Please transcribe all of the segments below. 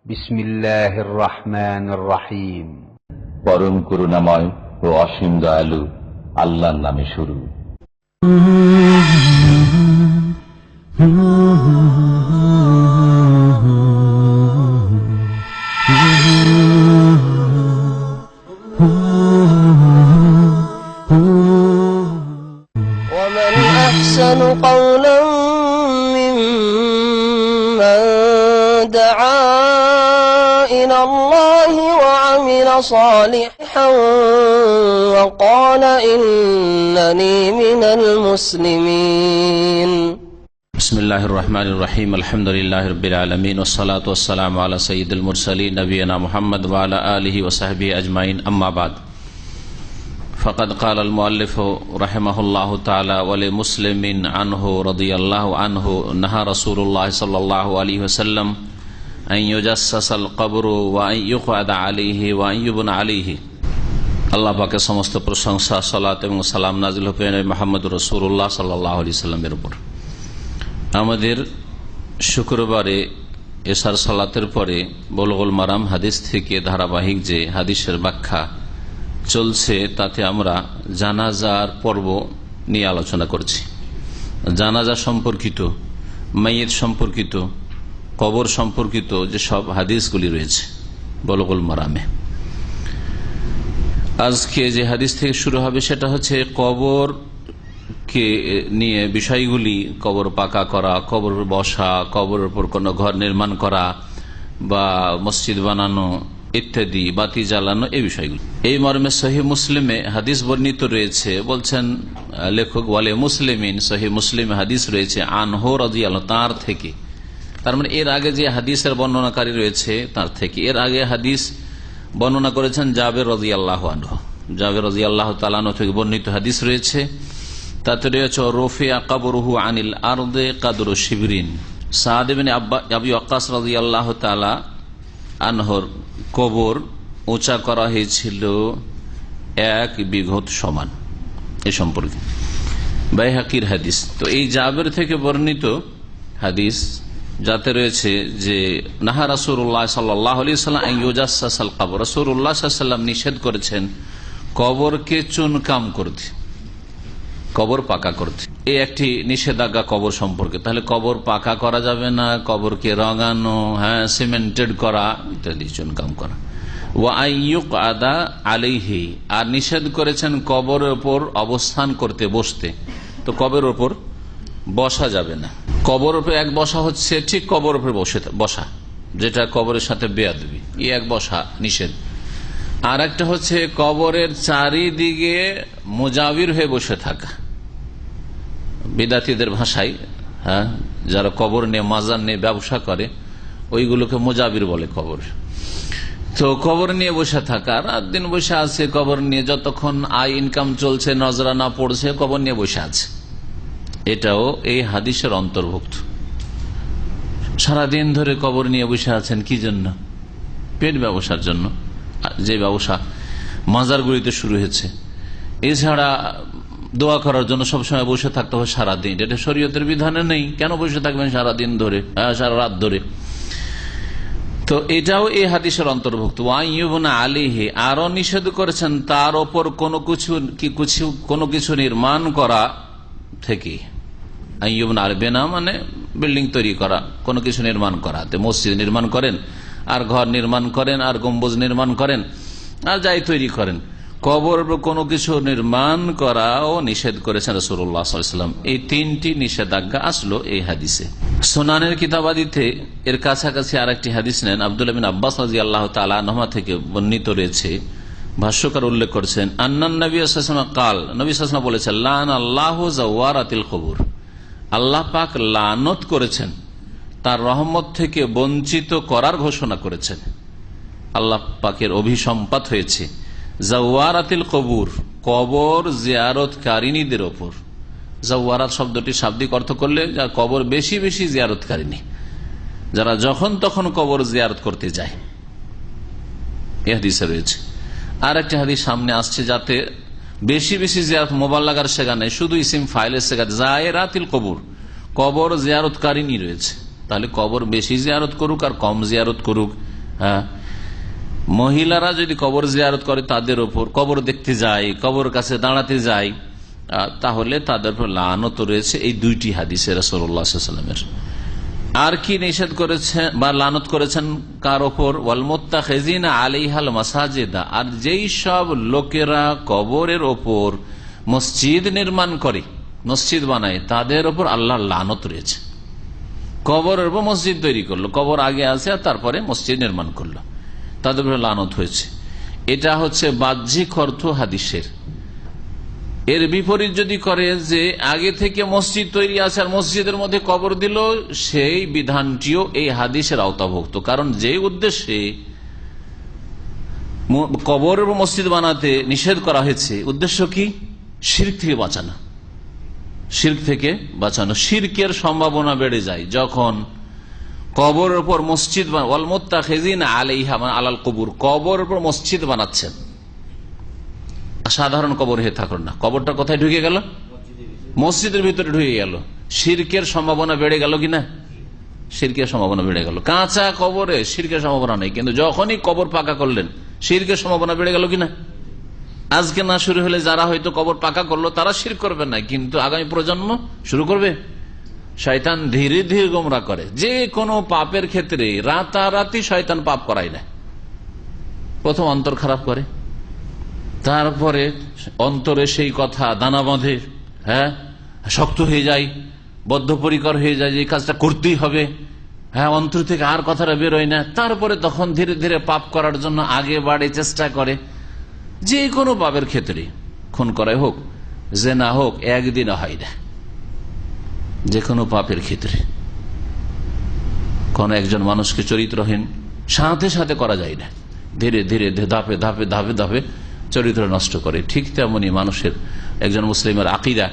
বিসমিল্লাহির রহমানির রহিম। পরম করুণাময় ও অসীম দয়ালু আল্লাহর নামে শুরু। ومن أحسن قولا ممن دعا إلى الله وعمل صالحا وقال إنني من المسلمين. بسم الله الرحمن الرحيم. الحمد لله رب العالمين والصلاة والسلام على سيد المرسلين نبينا محمد وعلى آله وصحبه أجمعين. أما بعد فقد قال المؤلف رحمه الله تعالى ولمسلم عنه رضي الله عنه نهى رسول الله صلى الله عليه وسلم أن يجسس القبر وأن يقعد عليه وأن يبنى عليه. আল্লাহ পাকের সমস্ত প্রশংসা, সালাত এবং সালাম নাজিল হোক নবী মুহাম্মদ রাসূলুল্লাহ সাল্লাল্লাহু আলাইহি সাল্লামের উপর। আমাদের শুক্রবারে এশার সালাতের পরে বুলুগুল মারাম হাদিস থেকে ধারাবাহিক যে হাদিসের ব্যাখ্যা চলছে তাতে আমরা জানাজার পর্ব নিয়ে আলোচনা করছি। জানাজা সম্পর্কিত, মাইয়িত সম্পর্কিত, কবর সম্পর্কিত যে সব হাদিসগুলি রয়েছে বুলুগুল মারামে। আজকে যে হাদিস থেকে শুরু হবে সেটা হচ্ছে কবরকে নিয়ে বিষয়গুলি, কবর পাকা করা, কবর বসা, কবরের উপর কোনো ঘর নির্মাণ করা বা মসজিদ বানানো ইত্যাদি, বাতি জ্বালানো, এই বিষয়গুলি। এই মর্মে সহিহ মুসলিমে হাদিস বর্ণিত রয়েছে। বলছেন লেখক ওয়ালে মুসলিমিন, সহিহ মুসলিমে হাদিস রয়েছে আনহু রাদিয়াল্লাহু তার থেকে। তার মানে এর আগে যে হাদিসের বর্ণনাকারী রয়েছে তার থেকে। এর আগে হাদিস বর্ণনা করেছেন জাবের রাদিয়াল্লাহু আনহু। জাবের রাদিয়াল্লাহু তাআলা আনহু থেকে বর্ণিত হাদিস রয়েছে। তাতে রয়েছে রফিআ কবরুহু আনিল আরদে কাদরু শিবরিন। সাদ ইবনে আবি ওয়াক্কাস রাদিয়াল্লাহু তাআলা আনহুর কবর উঁচা করা হয়েছিল 1 বিঘত সমান। এ সম্পর্কে বাইহাকির হাদিস। তো এই জাবের থেকে বর্ণিত হাদিস যাতে রয়েছে যে নাহা রাসূলুল্লাহ সাল্লাল্লাহু আলাইহি ওয়াসাল্লাম আন ইউজাসসাসাল কবর, রাসূলুল্লাহ সাল্লাল্লাহু আলাইহি ওয়াসাল্লাম নিষেধ করেছেন কবরকে চুনকাম করতে, কবর পাকা করতে। এই একটি নিষেধাজ্ঞা কবর সম্পর্কে। তাহলে কবর পাকা করা যাবে না, কবরকে রঙানো, সিমেন্টেড করা ইত্যাদি, চুনকাম করা। ওয়া আইয়ুকআদা আলাইহি, আর নিষেধ করেছেন কবরের উপর অবস্থান করতে, বসতে। তো কবরের উপর বসা যাবে না। কবর উপরে এক বসা হচ্ছে ঠিক কবর উপরে বসা, যেটা কবরের সাথে বেয়াদবি, এক বসা নিষেধ। আর একটা হচ্ছে কবরের চারিদিকে মুজাবির হয়ে বসে থাকা। বিদাতীদের ভাষায় যারা কবর নিয়ে, মাজার নিয়ে ব্যবসা করে ওইগুলোকে মুজাবির বলে কবর। তো কবর নিয়ে বসে থাকা, রাত দিন বসে আছে কবর নিয়ে, যতক্ষণ আয় ইনকাম চলছে, নজরানা পড়ছে, কবর নিয়ে বসে আছে। এটাও এই হাদিসের অন্তর্ভুক্ত। সারাদিন ধরে কবর নিয়ে বসে আছেন কি জন্য? পেট ব্যবসার জন্য, যে ব্যবসা মাজারগুলিতে শুরু হয়েছে। এছাড়া দোয়া করার জন্য সবসময় বসে থাকতে হয় সারাদিন। এটা শরীয়তের বিধানে নেই, কেন বসে থাকবেন সারাদিন ধরে, সারা রাত ধরে? তো এটাও এই হাদিসের অন্তর্ভুক্ত। ওয়াইয়ুবনা আলাইহি, আরো নিষেধ করেছেন তার ওপর কোনো কিছু নির্মাণ করা থেকে। আইয়ুবনা আলাইহি, বেনা মানে বিল্ডিং তৈরি করা, কোনো কিছু নির্মাণ করা। মসজিদ নির্মাণ করেন, আর ঘর নির্মাণ করেন, আর গম্বুজ নির্মাণ করেন, আর যাই তৈরি করেন, কবর কোনো কিছু নির্মাণ করাও নিষেধ করেছেন রাসূলুল্লাহ সাল্লাল্লাহু আলাইহি ওয়াসাল্লাম। এই 3টি নিষেধাজ্ঞা আসলো এই হাদিসে। সুনানের কিতাবাদিতে এর কাছাকাছি আরেকটি হাদিস নেন আব্দুল্লাহ বিন আব্বাস রাদিয়াল্লাহু তাআলা আনহুমা থেকে বর্ণিত রয়েছে। ভাষ্যকার উল্লেখ করেছেন আন্নান নবী সাল্লাল্লাহু আলাইহি ওয়াসাল্লাম কাল, নবী সাল্লাল্লাহু আলাইহি ওয়াসাল্লাম বলেছেন লানাল্লাহু যাওয়ারাতিল কবর, আল্লাহ পাক লানত করেছেন, তার রহমত থেকে বঞ্চিত করার ঘোষণা করেছেন। আল্লাহ পাকের অভিসম্পাত হয়েছে জাওয়ারাতিল কবর, কবর জিয়ারতকারিনীদের ওপর। জাওয়ারাত শব্দটি শাব্দিক অর্থ করলে যা কবর বেশি বেশি জিয়ারতকারিনী, যারা যখন তখন কবর জিয়ারত করতে যায়। এই হাদিসে রয়েছে। আর একটা হাদিস সামনে আসছে যাতে বেশি বেশি জিয়ারত মোবাল্লাগার সেগা নেই, শুধু ইসিম ফাইলের সেগা জায়েরাতিল কবর, কবর জিয়ারতকারিনী রয়েছে। তাহলে কবর বেশি জিয়ারত করুক আর কম জিয়ারত করুক হ্যাঁ, মহিলারা যদি কবর জিয়ারত করে তাদের ওপর, কবর দেখতে যায়, কবর কাছে দাঁড়াতে যায়, তাহলে তাদের উপর লানত রয়েছে। এই দুইটি হাদিসে রাসূলুল্লাহ সাল্লাল্লাহু আলাইহি ওয়াসাল্লামের। আর কি নিষেধ করেছেন বা লানত করেছেন কার ওপর? ওয়াল মুত্তাখিযিনা আলাইহাল মাসাজিদা, আর যেই সব লোকেরা কবরের ওপর মসজিদ নির্মাণ করে, মসজিদ বানায়, তাদের ওপর আল্লাহর লানত রয়েছে। কবরের উপর মসজিদ তৈরি করলো, কবর আগে আছে আর তারপরে মসজিদ নির্মাণ করলো, তাদের উপর লানত হয়েছে। এটা হচ্ছে বাহ্যিক অর্থ হাদিসের। এর বিপরীত যদি করে যে আগে থেকে মসজিদ তৈরি আছে আর মসজিদের মধ্যে কবর দিল, সেই বিধানটিও এই হাদিসের আওতাভুক্ত। কারণ যে উদ্দেশ্যে কবরের মসজিদ বানাতে নিষেধ করা হয়েছে, উদ্দেশ্য কি? শিরক থেকে বাঁচানো, শিরক থেকে বাঁচানো। শিরকের সম্ভাবনা বেড়ে যায় যখন কবরের উপর মসজিদ, ওয়াল মুত্তাখিযিনা আলাইহা আলাল কুবুর, কবরের উপর মসজিদ বানাচ্ছেন। সাধারণ কবর হয়ে থাকুন না, কবরটা কোথায় ঢুকে গেল? মসজিদের ভিতরে ঢুকে গেল। শিরকের সম্ভাবনা বেড়ে গেল কিনা? শিরকের সম্ভাবনা বেড়ে গেল। কাঁচা কবরে শিরকের সম্ভাবনা নেই, কিন্তু যখনই কবর পাকা করলেন শিরকের সম্ভাবনা বেড়ে গেল কিনা? আজকে না শুরু হলে যারা হয়তো কবর পাকা করলো তারা শিরক করবে না, কিন্তু আগামী প্রজন্ম শুরু করবে। শয়তান ধীরে ধীরে গোমরাহ করে। যে কোনো পাপের ক্ষেত্রে রাতারাতি শয়তান পাপ করায় না, প্রথম অন্তর খারাপ করে, তারপরে অন্তরে সেই কথা দানা বাঁধে, হ্যাঁ, শক্ত হয়ে যায়, বদ্ধপরিকর হয়ে যায় যে এই কাজটা করতেই হবে, হ্যাঁ, অন্তর থেকে আর কথাটা বেরোয় না। তারপরে তখন ধীরে ধীরে পাপ করার জন্য আগে বাড়ে, চেষ্টা করে। যে কোনো পাপের ক্ষেত্রে, খুন করাই হোক, জেনা হোক, একদিনে হয় না। যে কোনো পাপের ক্ষেত্রে কোন একজন মানুষকে চরিত্রহীন সাথে সাথে করা যায় না, ধীরে ধীরে ধাপে ধাপে ধাপে ধাপে চরিত্র নষ্ট করে। ঠিক তেমনি মানুষের, একজন মুসলিমের আকীদা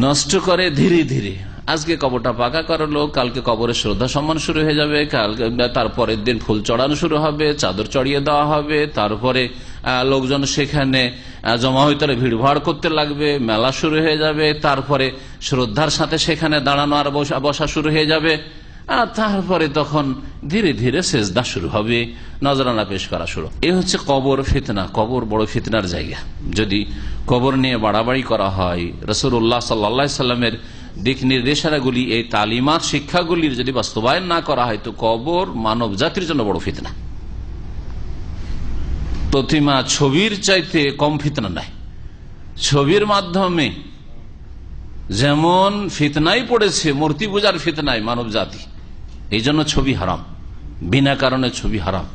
নষ্ট করে ধীরে ধীরে। আজকে কবরটা পাকা করলো, কালকে কবরের শ্রদ্ধা সম্মান শুরু হয়ে যাবে, কালকে তারপরের দিন ফুল চড়ানো শুরু হবে, চাদর চড়িয়ে দেওয়া হবে, তারপরে লোকজন সেখানে জমা হইতে ভিড়ভাড় করতে লাগবে, মেলা শুরু হয়ে যাবে, তারপরে শ্রদ্ধার সাথে সেখানে দাঁড়ানো আর বসা শুরু হয়ে যাবে, আর তারপরে তখন ধীরে ধীরে সেজদা শুরু হবে, নজরানা পেশ করা শুরু। এ হচ্ছে কবর ফিতনা। কবর বড় ফিতনার জায়গা। যদি কবর নিয়ে বাড়াবাড়ি করা হয়, রাসূলুল্লাহ সাল্লাল্লাহু আলাইহি সাল্লামের দিক নির্দেশনাগুলি, এই তালিমাত শিক্ষাগুলির যদি বাস্তবায়ন না করা হয়, তো কবর মানব জাতির জন্য বড় ফিতনা। প্রতিমা, ছবির চাইতে কম ফিতনা নাই। ছবির মাধ্যমে যেমন ফিতনাই পড়েছে, মূর্তি পূজার ফিতনায় মানব জাতি, এই জন্য ছবি হারাম। বিনা কারণে ছবি হারাম।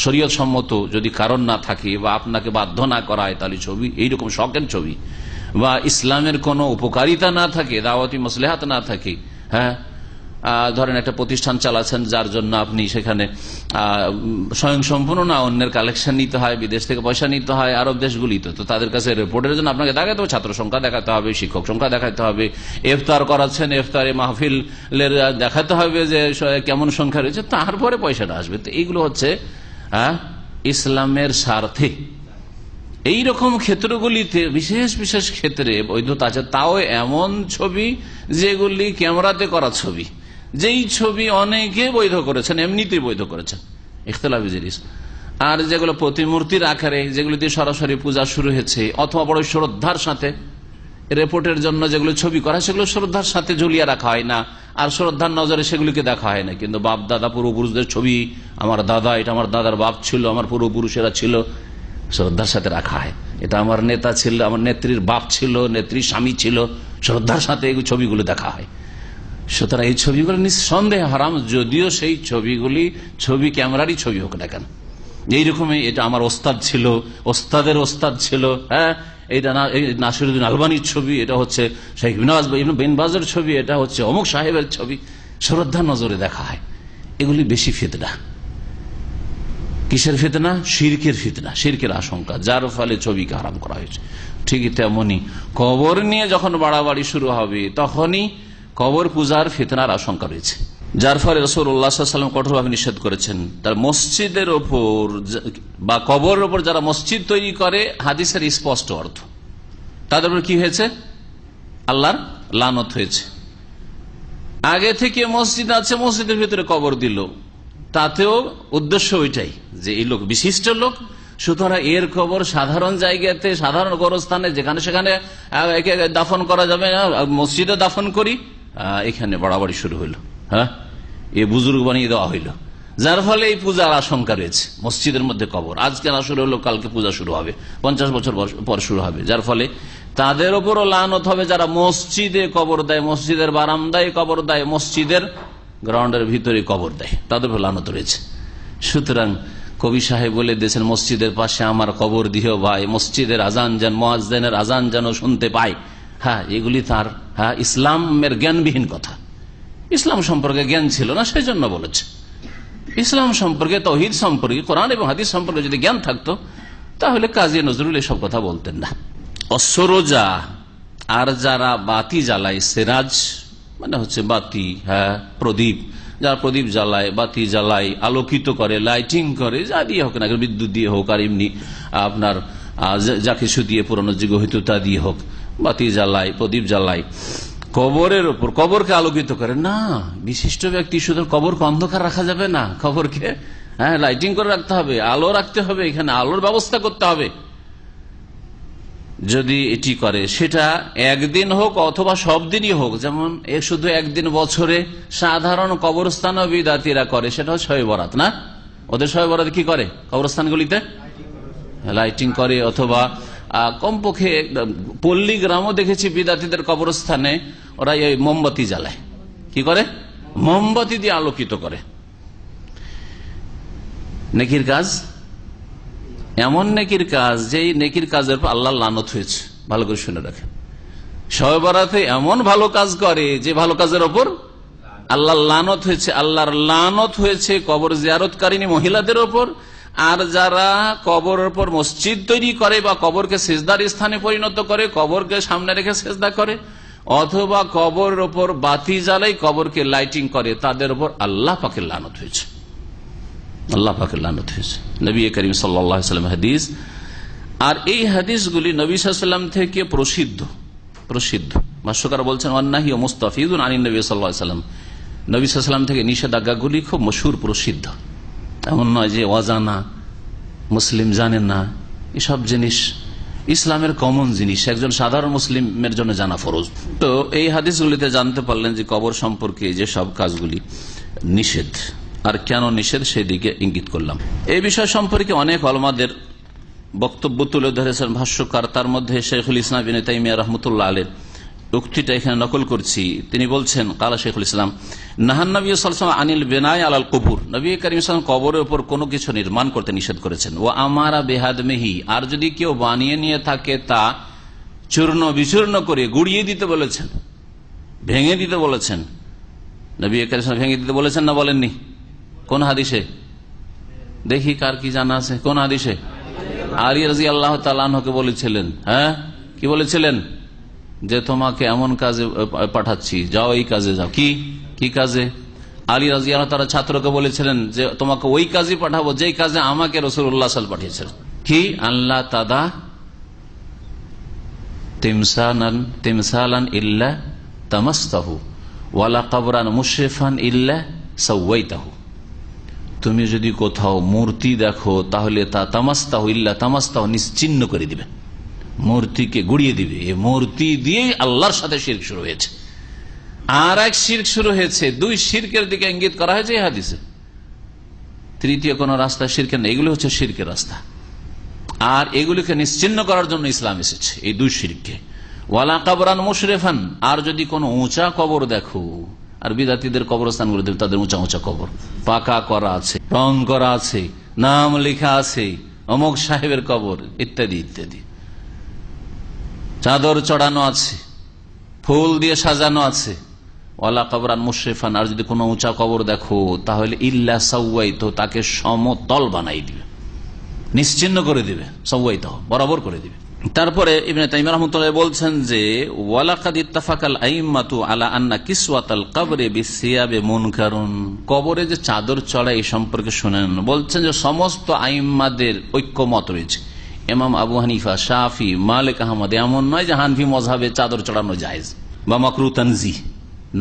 শরীয়ত সম্মত যদি কারণ না থাকে বা আপনাকে বাধ্য না করা হয়, তাহলে ছবি, এইরকম শখের ছবি বা ইসলামের কোনো উপকারিতা না থাকে, দাওয়াতি মাসলাহাত না থাকে, হ্যাঁ, ধরেন একটা প্রতিষ্ঠান চালাচ্ছেন যার জন্য আপনি সেখানে স্বয়ং সম্পূর্ণ না, অন্যের কালেকশন নিতে হয়, বিদেশ থেকে পয়সা নিতে হয়, আরব দেশগুলিতে, তো তাদের কাছে রিপোর্টের জন্য আপনাকে দেখাতে হবে, ছাত্র সংখ্যা দেখাতে হবে, শিক্ষক সংখ্যা দেখাতে হবে, ইফতার করাচ্ছেন, ইফতারে মাহফিলের দেখাতে হবে যে কেমন সংখ্যা রয়েছে, তারপরে পয়সাটা আসবে। তো এইগুলো হচ্ছে ইসলামের স্বার্থে। এইরকম ক্ষেত্রগুলিতে বিশেষ বিশেষ ক্ষেত্রে বৈধতা আছে। তাও এমন ছবি যেগুলি ক্যামেরাতে করা ছবি, যেই ছবি অনেকে বৈধ করেছেন, এমনিতেই বৈধ করেছেন, ইখতিলাফি জিনিস। আর যেগুলো প্রতিমূর্তির আকারে, যেগুলিতে সরাসরি পূজা শুরু হয়েছে, অথবা বড় শ্রদ্ধার সাথে রিপোর্টের জন্য যেগুলো ছবি করা, সেগুলো শ্রদ্ধার সাথে ঝুলিয়ে রাখা হয় না, আর শ্রদ্ধার নজরে সেগুলিকে দেখা হয় না। কিন্তু বাপ দাদা পূর্বপুরুষদের ছবি, আমার দাদা, এটা আমার দাদার বাপ ছিল, আমার পূর্বপুরুষেরা ছিল, শ্রদ্ধার সাথে রাখা হয়। এটা আমার নেতা ছিল, আমার নেত্রীর বাপ ছিল, নেত্রীর স্বামী ছিল, শ্রদ্ধার সাথে এই ছবিগুলো দেখা হয়। সুতরাং এই ছবিগুলো নিঃসন্দেহে হারাম, যদিও সেই ছবিগুলি ছবি ক্যামেরারই ছবি হোক না কেন। এইরকমই এটা আমার ওস্তাদ ছিল, ওস্তাদের ওস্তাদ ছিল, হ্যাঁ, এইটা নাসিরুদ্দিন আলবানির ছবি, এটা হচ্ছে শেখ বিন বাজের ছবি, এটা হচ্ছে অমুক সাহেবের ছবি, শ্রদ্ধার নজরে দেখা হয়। এগুলি বেশি ফিতনা। কিসের ফিতনা? শিরকের ফিতনা, শিরকের আশঙ্কা, যার ফলে ছবিকে হারাম করা হয়েছে। ঠিক তেমনি কবর নিয়ে যখন বাড়াবাড়ি শুরু হবে, তখনই কবর পূজার ফিতনার আশঙ্কা রয়েছে, যার ফলে রাসূলুল্লাহ সাল্লাল্লাহু আলাইহি ওয়াসাল্লাম কঠোরভাবে নিষেধ করেছেন। তার মসজিদের ওপর বা কবরের ওপর যারা মসজিদ তৈরি করে, হাদিসের স্পষ্ট অর্থ, তাদের উপর কি হয়েছে? আল্লাহর লানত হয়েছে। আগে থেকে মসজিদ আছে, মসজিদের ভিতরে কবর দিল, তাতেও উদ্দেশ্য ওইটাই যে এই লোক বিশিষ্ট লোক, সুতরাং এর কবর সাধারণ জায়গাতে, সাধারণ কবরস্থানে যেখানে সেখানে একে দাফন করা যাবে না, মসজিদে দাফন করি, এখানে বাড়াবাড়ি শুরু হইলো। হ্যাঁ, এ বুজুর্গ বানিয়ে দেওয়া হইলো, যার ফলে এই পূজার আশঙ্কা রয়েছে। মসজিদের মধ্যে কবর আজকে না শুরু হলো, কালকে পূজা শুরু হবে, 50 বছর পর শুরু হবে, যার ফলে তাদের ওপরও লানত হবে যারা মসজিদে কবর দেয়, মসজিদের বারান্দায় কবর দেয়, মসজিদের গ্রাউন্ডের ভিতরে কবর দেয়, তাদের উপর লানত রয়েছে। সুতরাং কবি সাহেব বলে দিয়েছেন, মসজিদের পাশে আমার কবর দিও ভাই, মসজিদের আজান যেন, মুয়াজ্জিনের আজান যেন শুনতে পাই। হ্যাঁ, এগুলি তার ইসলামের জ্ঞানবিহীন কথা। ইসলাম সম্পর্কে জ্ঞান ছিল না, সেই জন্য বলেছে। ইসলাম সম্পর্কে, তাওহীদ সম্পর্কে, কোরআন এবং হাদিস সম্পর্কে যদি জ্ঞান থাকতো তাহলে কাজী নজরুল এসব কথা বলতেন না। অসরোজা, আর যারা বাতি জ্বালায়, সিরাজ মানে হচ্ছে বাতি, প্রদীপ, যারা প্রদীপ জ্বালায়, বাতি জ্বালায়, আলোকিত করে, লাইটিং করে, যা দিয়ে হোক না, বিদ্যুৎ দিয়ে হোক আর এমনি আপনার যা কিছু দিয়ে পুরানো যুগ হইতো তা দিয়ে হোক, বাতি জ্বালায়, প্রদীপ জ্বালায়, কবরের ওপর, কবরকে আলোকিত করে না। বিশিষ্ট ব্যক্তি, শুধু কবরকে অন্ধকার রাখা যাবে না, কবরকে লাইটিং করে রাখতে হবে, আলো রাখতে হবে, এখানে আলোর ব্যবস্থা করতে হবে। যদি এটি করে সেটা একদিন হোক অথবা সব দিনই হোক, যেমন শুধু একদিন বছরে সাধারণ কবরস্থান বিদাতিরা করে, সেটা হচ্ছে শবে বরাত না। ওদের শবে বরাত কি করে? কবরস্থানগুলিতে লাইটিং করে, অথবা কমপক্ষে পল্লী গ্রামও দেখেছি বিদাতিদের কবরস্থানে ওরা এই মোমবাতি জ্বালায়। কি করে? মোমবাতি দিয়ে আলোকিত করে। নেকির কাজ, এমন নেকির কাজ যে নেকির কাজের পর আল্লাহর লানত হয়েছে। ভালো করে শুনে রাখেন, শবে বরাতে এমন ভালো কাজ করে যে ভালো কাজের ওপর আল্লাহর লানত হয়েছে। আল্লাহর লানত হয়েছে কবর জিয়ারতকারিনী মহিলাদের ওপর, আর যারা কবরের উপর মসজিদ তৈরি করে বা কবরকে সিজদার স্থানে পরিণত করে, কবরকে সামনে রেখে সিজদা করে, অথবা কবরের ওপর বাতি জ্বালাই, কবরকে লাইটিং করে, তাদের উপর আল্লাহ পাকের লানত হয়েছে। আল্লাহ পাকের লানত হয়েছে। নবী করিম সাল্লাল্লাহু আলাইহি ওয়াসাল্লাম হাদিস, আর এই হাদিসগুলি নবী সাল্লাল্লাহু আলাইহি ওয়াসাল্লাম থেকে প্রসিদ্ধ। ভাষ্যকার বলছেন ওয়ান্নাহি ওয়া মুস্তাফিদুন আনিন নবী সাল্লাল্লাহু আলাইহি ওয়াসাল্লাম, নবী সাল্লাল্লাহু আলাইহি ওয়াসাল্লাম থেকে নিষেধাজ্ঞাগুলি খুব মশহুর, প্রসিদ্ধ। এমন নয় যে অজানা, মুসলিম জানেন না। এসব জিনিস ইসলামের কমন জিনিস, একজন সাধারণ মুসলিমের জন্য জানা ফরজ। তো এই হাদিসগুলিতে জানতে পারলেন যে কবর সম্পর্কে যে সব কাজগুলি নিষেধ, আর কেন নিষেধ সেদিকে ইঙ্গিত করলাম। এই বিষয় সম্পর্কে অনেক ওলামাদের বক্তব্য তুলে ধরেছেন ভাষ্যকার। তার মধ্যে শেখুল ইসলাম ইবনে তাইমিয়া রাহমাতুল্লাহ আলাইহির উক্তিটা এখানে নকল করছি। তিনি বলছেন, কালা শেখুল ইসলাম, নাহান নবী সাল্লাল্লাহু আলাইহি ওয়াসাল্লাম আনিল বিনাই আলাল কুবুর, নবী করিম সাল্লাল্লাহু আলাইহি ওয়াসাল্লাম কবরের উপর কোনো কিছু নির্মাণ করতে নিষেধ করেছেন। ও আমারা বিহাদমিহি, আর যদি কেউ বানিয়ে নিয়ে থাকে তা চূর্ণ বিচূর্ণ করে গুড়িয়ে দিতে বলেছেন, ভেঙে দিতে বলেছেন। নবী করিম সাল্লাল্লাহু আলাইহি ওয়াসাল্লাম ভেঙে দিতে বলেছেন না বলেননি? কোন হাদিসে? দেখি কার কি জানা আছে, কোন হাদিসে? আলী রাদিয়াল্লাহু তাআলা আনহুকে বলেছিলেন, কি বলেছিলেন? যে তোমাকে এমন কাজে পাঠাচ্ছি, যাও এই কাজে যাও। কি কাজে? আলী রাদিয়াল্লাহু তাআলা ছাত্রকে বলেছিলেন যে তোমাকে ওই কাজে পাঠাবো যেই কাজে আমাকে রাসূলুল্লাহ সাল্লাল্লাহু আলাইহি ওয়াসাল্লাম পাঠিয়েছিলেন। কি? আল্লাহ তাদা তিমসালান ইল্লা তামাসতাহু ওয়ালা কবরান মুশরিফান ইল্লা সাওয়াইতাহু, তুমি যদি কোথাও মূর্তি দেখো তাহলে তা তামাস্তাহু ইল্লা তামাস্তাহু, নিশ্চিহ্ন করে দিবে, মূর্তিকে গুড়িয়ে দিবে। এই মূর্তি দিয়ে আল্লাহর সাথে শিরক শুরু হয়েছে। আর এক শিরক শুরু হয়েছে, দুই শিরকের দিকে ইঙ্গিত করা হয়েছে এই হাদিসে। তৃতীয় কোন রাস্তা শিরকের নেই, এগুলো হচ্ছে শিরকের রাস্তা। আর এগুলিকে নিশ্চিহ্ন করার জন্য ইসলাম এসেছে, এই দুই শিরককে। ওয়ালা কবরান মুশরিফান, আর যদি কোনো উঁচা কবর দেখো, আর বিদাতীদের কবরস্থানগুলো তাদের উঁচা উঁচা কবর, পাকা করা আছে, রং করা আছে, নাম লেখা আছে, অমুক সাহেবের কবর, ইত্যাদি ইত্যাদি, চাদর চড়ানো আছে, ফুল দিয়ে সাজানো আছে। ওয়ালা কবরান মুশরিফান, আর যদি কোনো উঁচা কবর দেখো তাহলে ইল্লা সাওয়াইত, তাকে সমতল বানাই দিবে, নিশ্চিহ্ন করে দিবে, সাওয়াইত বরাবর করে দিবে। তারপরে ইবনে তাইমিয়া রাহমাতুল্লাহ বলছেন যে ওয়ালাকাদ ইত্তাফাকাল আইম্মাতু আলা আন্না কিসওয়াতাল কবরে বিসিয়াবে মুনকারুন, কবরে যে চাদর চড়ায় এই সম্পর্কে শুনেন। বলছেন যে সমস্ত আইম্মাদের ঐক্যমত রয়েছে, ইমাম আবু হানিফা, শাফি, মালিক, আহমদ। এমন নয় যে হানফি মযহাবে চাদর চড়ানো জায়েজ বা মাকরুহ তানজিহ,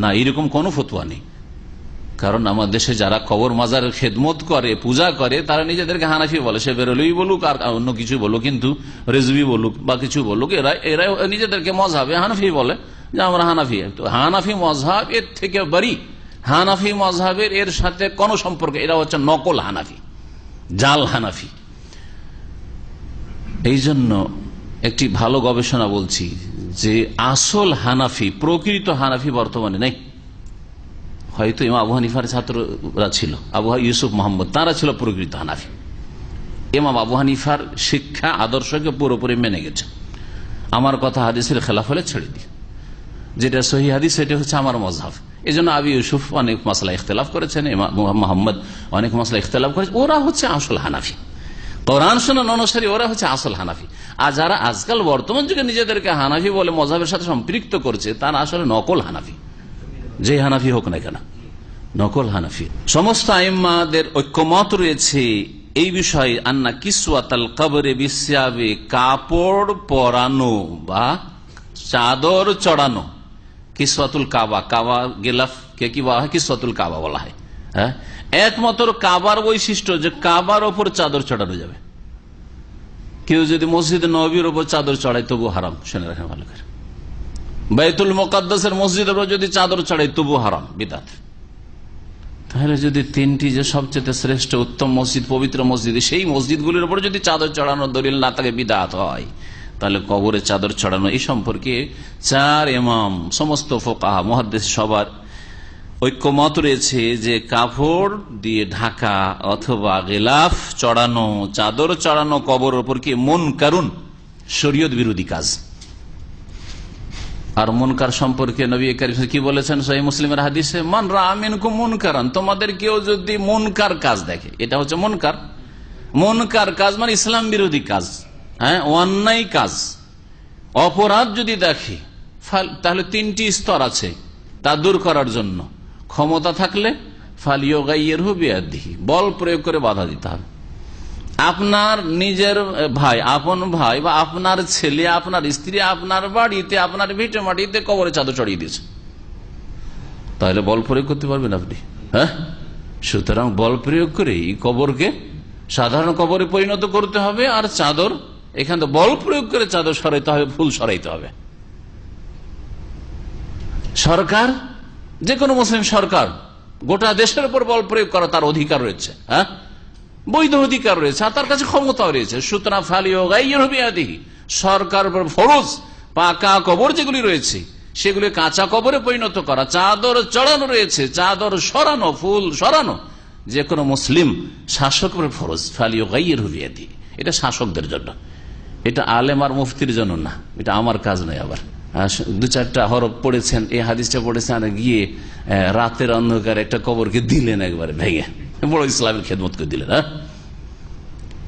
না, এরকম কোনো ফতোয়া নেই। কারণ আমার দেশে যারা কবর মাজারের খেদমত করে, পূজা করে, তারা নিজেদেরকে হানাফি বলে। সে বেরোলেই বলুক আর অন্য কিছু বলুক, কিন্তু রেজবি বলুক বা কিছু বলুক, এরা নিজেদেরকে মজহাবে হানাফি বলে যে আমরা হানাফি। হানাফি মজহাব এর থেকে বাড়ি, হানাফি মজহাবের এর সাথে কোনো সম্পর্ক, এরা হচ্ছে নকল হানাফি, জাল হানাফি। এই জন্য একটি ভালো গবেষণা বলছি যে আসল হানাফি, প্রকৃত হানাফি বর্তমানে নেই। হয়তো ইমাম আবু হানিফার ছাত্ররা ছিল, আবু ইউসুফ মোহাম্মদ, তারা ছিল প্রকৃত হানাফি। ইমাম আবু হানিফার শিক্ষা আদর্শকে পুরোপুরি মেনে গেছে। আমার কথা হাদিসের খেলাফ হলে ছেড়ে দিই, যেটা সহি হাদিস সেটা হচ্ছে আমার মজহাব। এই জন্য আবু ইউসুফ অনেক মাসলা ইখতলাফ করেছেন, ইমাম মোহাম্মদ অনেক মাসলা ইখতলাফ করেছেন। ওরা হচ্ছে আসল হানাফি, কোরআন সুন্নাহ অনুসারী, ওরা হচ্ছে আসল হানাফি। আর যারা আজকাল বর্তমান যুগে নিজেদেরকে হানাফি বলে মজহাবের সাথে সম্পৃক্ত করছে, তারা আসলে নকল হানাফি, যে হানাফি হোক না কেন, নকল হানাফি। সমস্ত আইম্মাদের ঐক্যমত রয়েছে এই বিষয়ে, আন্না কিসওয়াতাল কবরে বিসিয়াবে, কাপড় পরানো বা চাদর চড়ানো, কিসওয়াতুল কাবা, কাবা গিলাফ কে কি বলা হয়, কিসওয়াতুল কাবা বলা হয়। হ্যাঁ, একমাত্র কাবার বৈশিষ্ট্য যে কাবার ওপর চাদর চড়ানো যাবে। কেউ যদি মসজিদ নববীর ওপর চাদর চড়ায় তবু হারাম, শুনে রাখেন ভালো করে। বাইতুল মুকাদ্দাসের মসজিদের উপর যদি চাদর চড়ায় তবু হারাম, বিদআত। তাহলে যদি তিনটি যে সবচেয়ে শ্রেষ্ঠ উত্তম মসজিদ, পবিত্র মসজিদ, সেই মসজিদগুলির উপর যদি চাদর চড়ানোর দলিল না থাকে, বিদআত হয়, তাহলে কবরে চাদর চড়ানো এই সম্পর্কে চার ইমাম, সমস্ত ফুকাহা মুহাদ্দিস সবার ঐক্যমত রয়েছে যে কাপড় দিয়ে ঢাকা অথবা গিলাফ চড়ানো, চাদর চড়ানো কবরের উপর কি মুনকারুন, শরীয়ত বিরোধী কাজ। আর মুনকার সম্পর্কে নবী কারীম কি বলেছেন সহিহ মুসলিমের হাদিসে, মান রাআ মিনকুম মুনকারান, তোমাদের কেউ যদি মুনকার কাজ দেখে, এটা হচ্ছে মুনকার। মুনকার কাজ মানে ইসলাম বিরোধী কাজ, হ্যাঁ, অন্যায় কাজ, অপরাধ যদি দেখে, তাহলে তিনটি স্তর আছে তা দূর করার জন্য। ক্ষমতা থাকলে ফালিয়ুগাইয়িরহু বিয়াদিহি, বল প্রয়োগ করে বাধা দিতে হবে। আপনার নিজের ভাই, আপন ভাই বা আপনার ছেলে, আপনার স্ত্রী আপনার বাড়িতে, আপনার ভিটে মাটিতে কবরে চাদর চড়িয়ে দিয়েছে, তাহলে বল প্রয়োগ করতে পারবেন আপনি? হ্যাঁ, সুতরাং বল প্রয়োগ করে এই কবরকে সাধারণ কবরে পরিণত করতে হবে। আর চাদর, এখানে তো বল প্রয়োগ করে চাদর সরাইতে হবে, ফুল সরাইতে হবে। সরকার, যে কোনো মুসলিম সরকার গোটা দেশের উপর বল প্রয়োগ করা তার অধিকার রয়েছে, হ্যাঁ, বৈধ অধিকার রয়েছে, আর তার কাছে ক্ষমতাও রয়েছে। সুতরাং ফালিয়ুগাইয়িরহু বিয়াদিহি, সরকার উপর ফরজ পাকা কবর যেগুলি রয়েছে সেগুলি কাঁচা কবরে পরিণত করা, চাদর চড়ানো রয়েছে, চাদর সরানো, ফুল সরানো, যে কোনো মুসলিম শাসকের ফরজ। ফালিয়ুগাইয়িরহু বিয়াদিহি, এটা শাসকদের জন্য, এটা আলেম আর মুফতির জন্য না, এটা আমার কাজ নয়। আবার দু চারটা হরফ পড়েছেন, এই হাদিসটা পড়েছেন, আর গিয়ে রাতের অন্ধকার একটা কবরকে দিলেন একবারে ভেঙে, বড় ইসলামের খেদমত করে দিলেন। হ্যাঁ,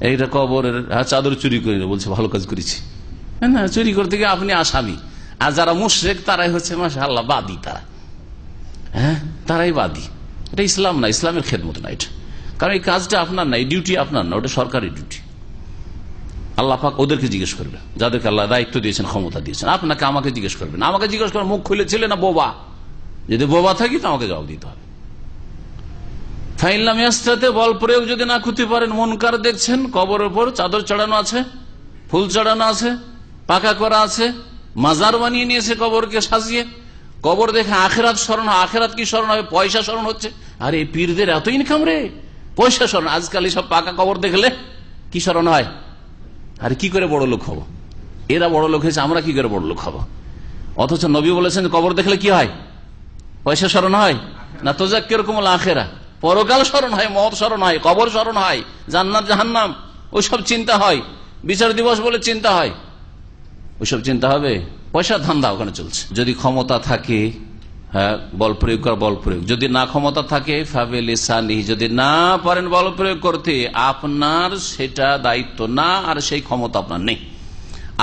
এইটা কবরের চাদর চুরি করে বলছে ভালো কাজ করেছি না, চুরি করতে গিয়ে আপনি আসামি। আর যারা মুশরিক তারাই হচ্ছে মাশাআল্লাহ বাদী, তারা, হ্যাঁ, তারাই বাদী। এটা ইসলাম না, ইসলামের খেদমত না এটা। কারণ এই কাজটা আপনার না, এই ডিউটি আপনার না, ওটা সরকারি ডিউটি। আল্লাহ পাক ওদেরকে জিজ্ঞেস করবেন, যাদেরকে আল্লাহ দায়িত্ব দিয়েছেন, ক্ষমতা দিয়েছেন। আপনাকে আমাকে জিজ্ঞেস করবেন, আমাকে জিজ্ঞেস করেন মুখ খুলেছিলে না বোবা? যদি বোবা থাকি তো আমাকে জবাব দিতে হবে। ফাইল্লাম ইয়াস্তাতে, বল প্রয়োগ যদি না করতে পারেন, মুনকার দেখছেন, কবরের উপর চাদর চড়ানো আছে, ফুল চড়ানো আছে, পাকা করা আছে, মাজার বানিয়ে নিয়েছে কবরকে সাজিয়ে। কবর দেখে আখেরাত স্মরণ হয়। আখেরাত কি স্মরণ হবে? পয়সা স্মরণ হচ্ছে। আরে এই পীরদের এত ইনকাম রে, পয়সা স্মরণ। আজকাল সব পাকা কবর দেখলে কি স্মরণ হয়? আরে কি করে বড় লোক হবো, এরা বড় লোক হয়েছে, আমরা কি করে বড় লোক হবো? অথচ নবী বলেছেন কবর দেখলে কি হয়? পয়সা স্মরণ হয় না, তুযাক্কিরুকুমুল আখিরা, পরকাল স্মরণ হয়, মওত স্মরণ হয়, কবর স্মরণ হয়, জান্নাত জাহান্নাম ওইসব চিন্তা হয়, বিচার দিবস বলে চিন্তা হয়, ওইসব চিন্তা হবে। পয়সার ধান্দা ওখানে চলছে। যদি ক্ষমতা থাকে, হ্যাঁ, বল প্রয়োগ করা, বল প্রয়োগ। যদি না ক্ষমতা থাকে ফাবিলিসানিহি, যদি না পারেন বল প্রয়োগ করতে, আপনার সেটা দায়িত্ব না, আর সেই ক্ষমতা আপনার নেই।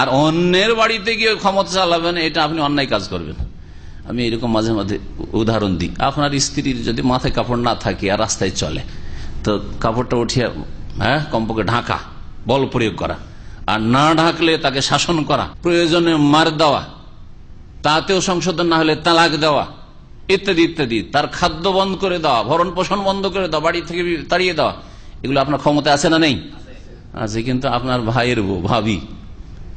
আর অন্যের বাড়িতে গিয়ে ক্ষমতা চালাবেন, এটা আপনি অন্যায় কাজ করবেন। আমি এরকম মাঝে মাঝে উদাহরণ দিই। আপনার স্ত্রীর যদি মাথায় কাপড় না থাকে আর রাস্তায় চলে, তো কাপড়টা উঠিয়ে, হ্যাঁ, কমপক্ষে ঢাকা, বল প্রয়োগ করা। আর না ঢাকলে তাকে শাসন করা, প্রয়োজনে মার দেওয়া, তাতেও সংশোধন না হলে তালাক দেওয়া, ইত্যাদি ইত্যাদি, তার খাদ্য বন্ধ করে দেওয়া, ভরণ পোষণ বন্ধ করে দেওয়া, বাড়ি থেকে তাড়িয়ে দেওয়া, এগুলো আপনার ক্ষমতা আছে না? নেই, আছে। কিন্তু আপনার ভাইয়ের বউ, ভাবি,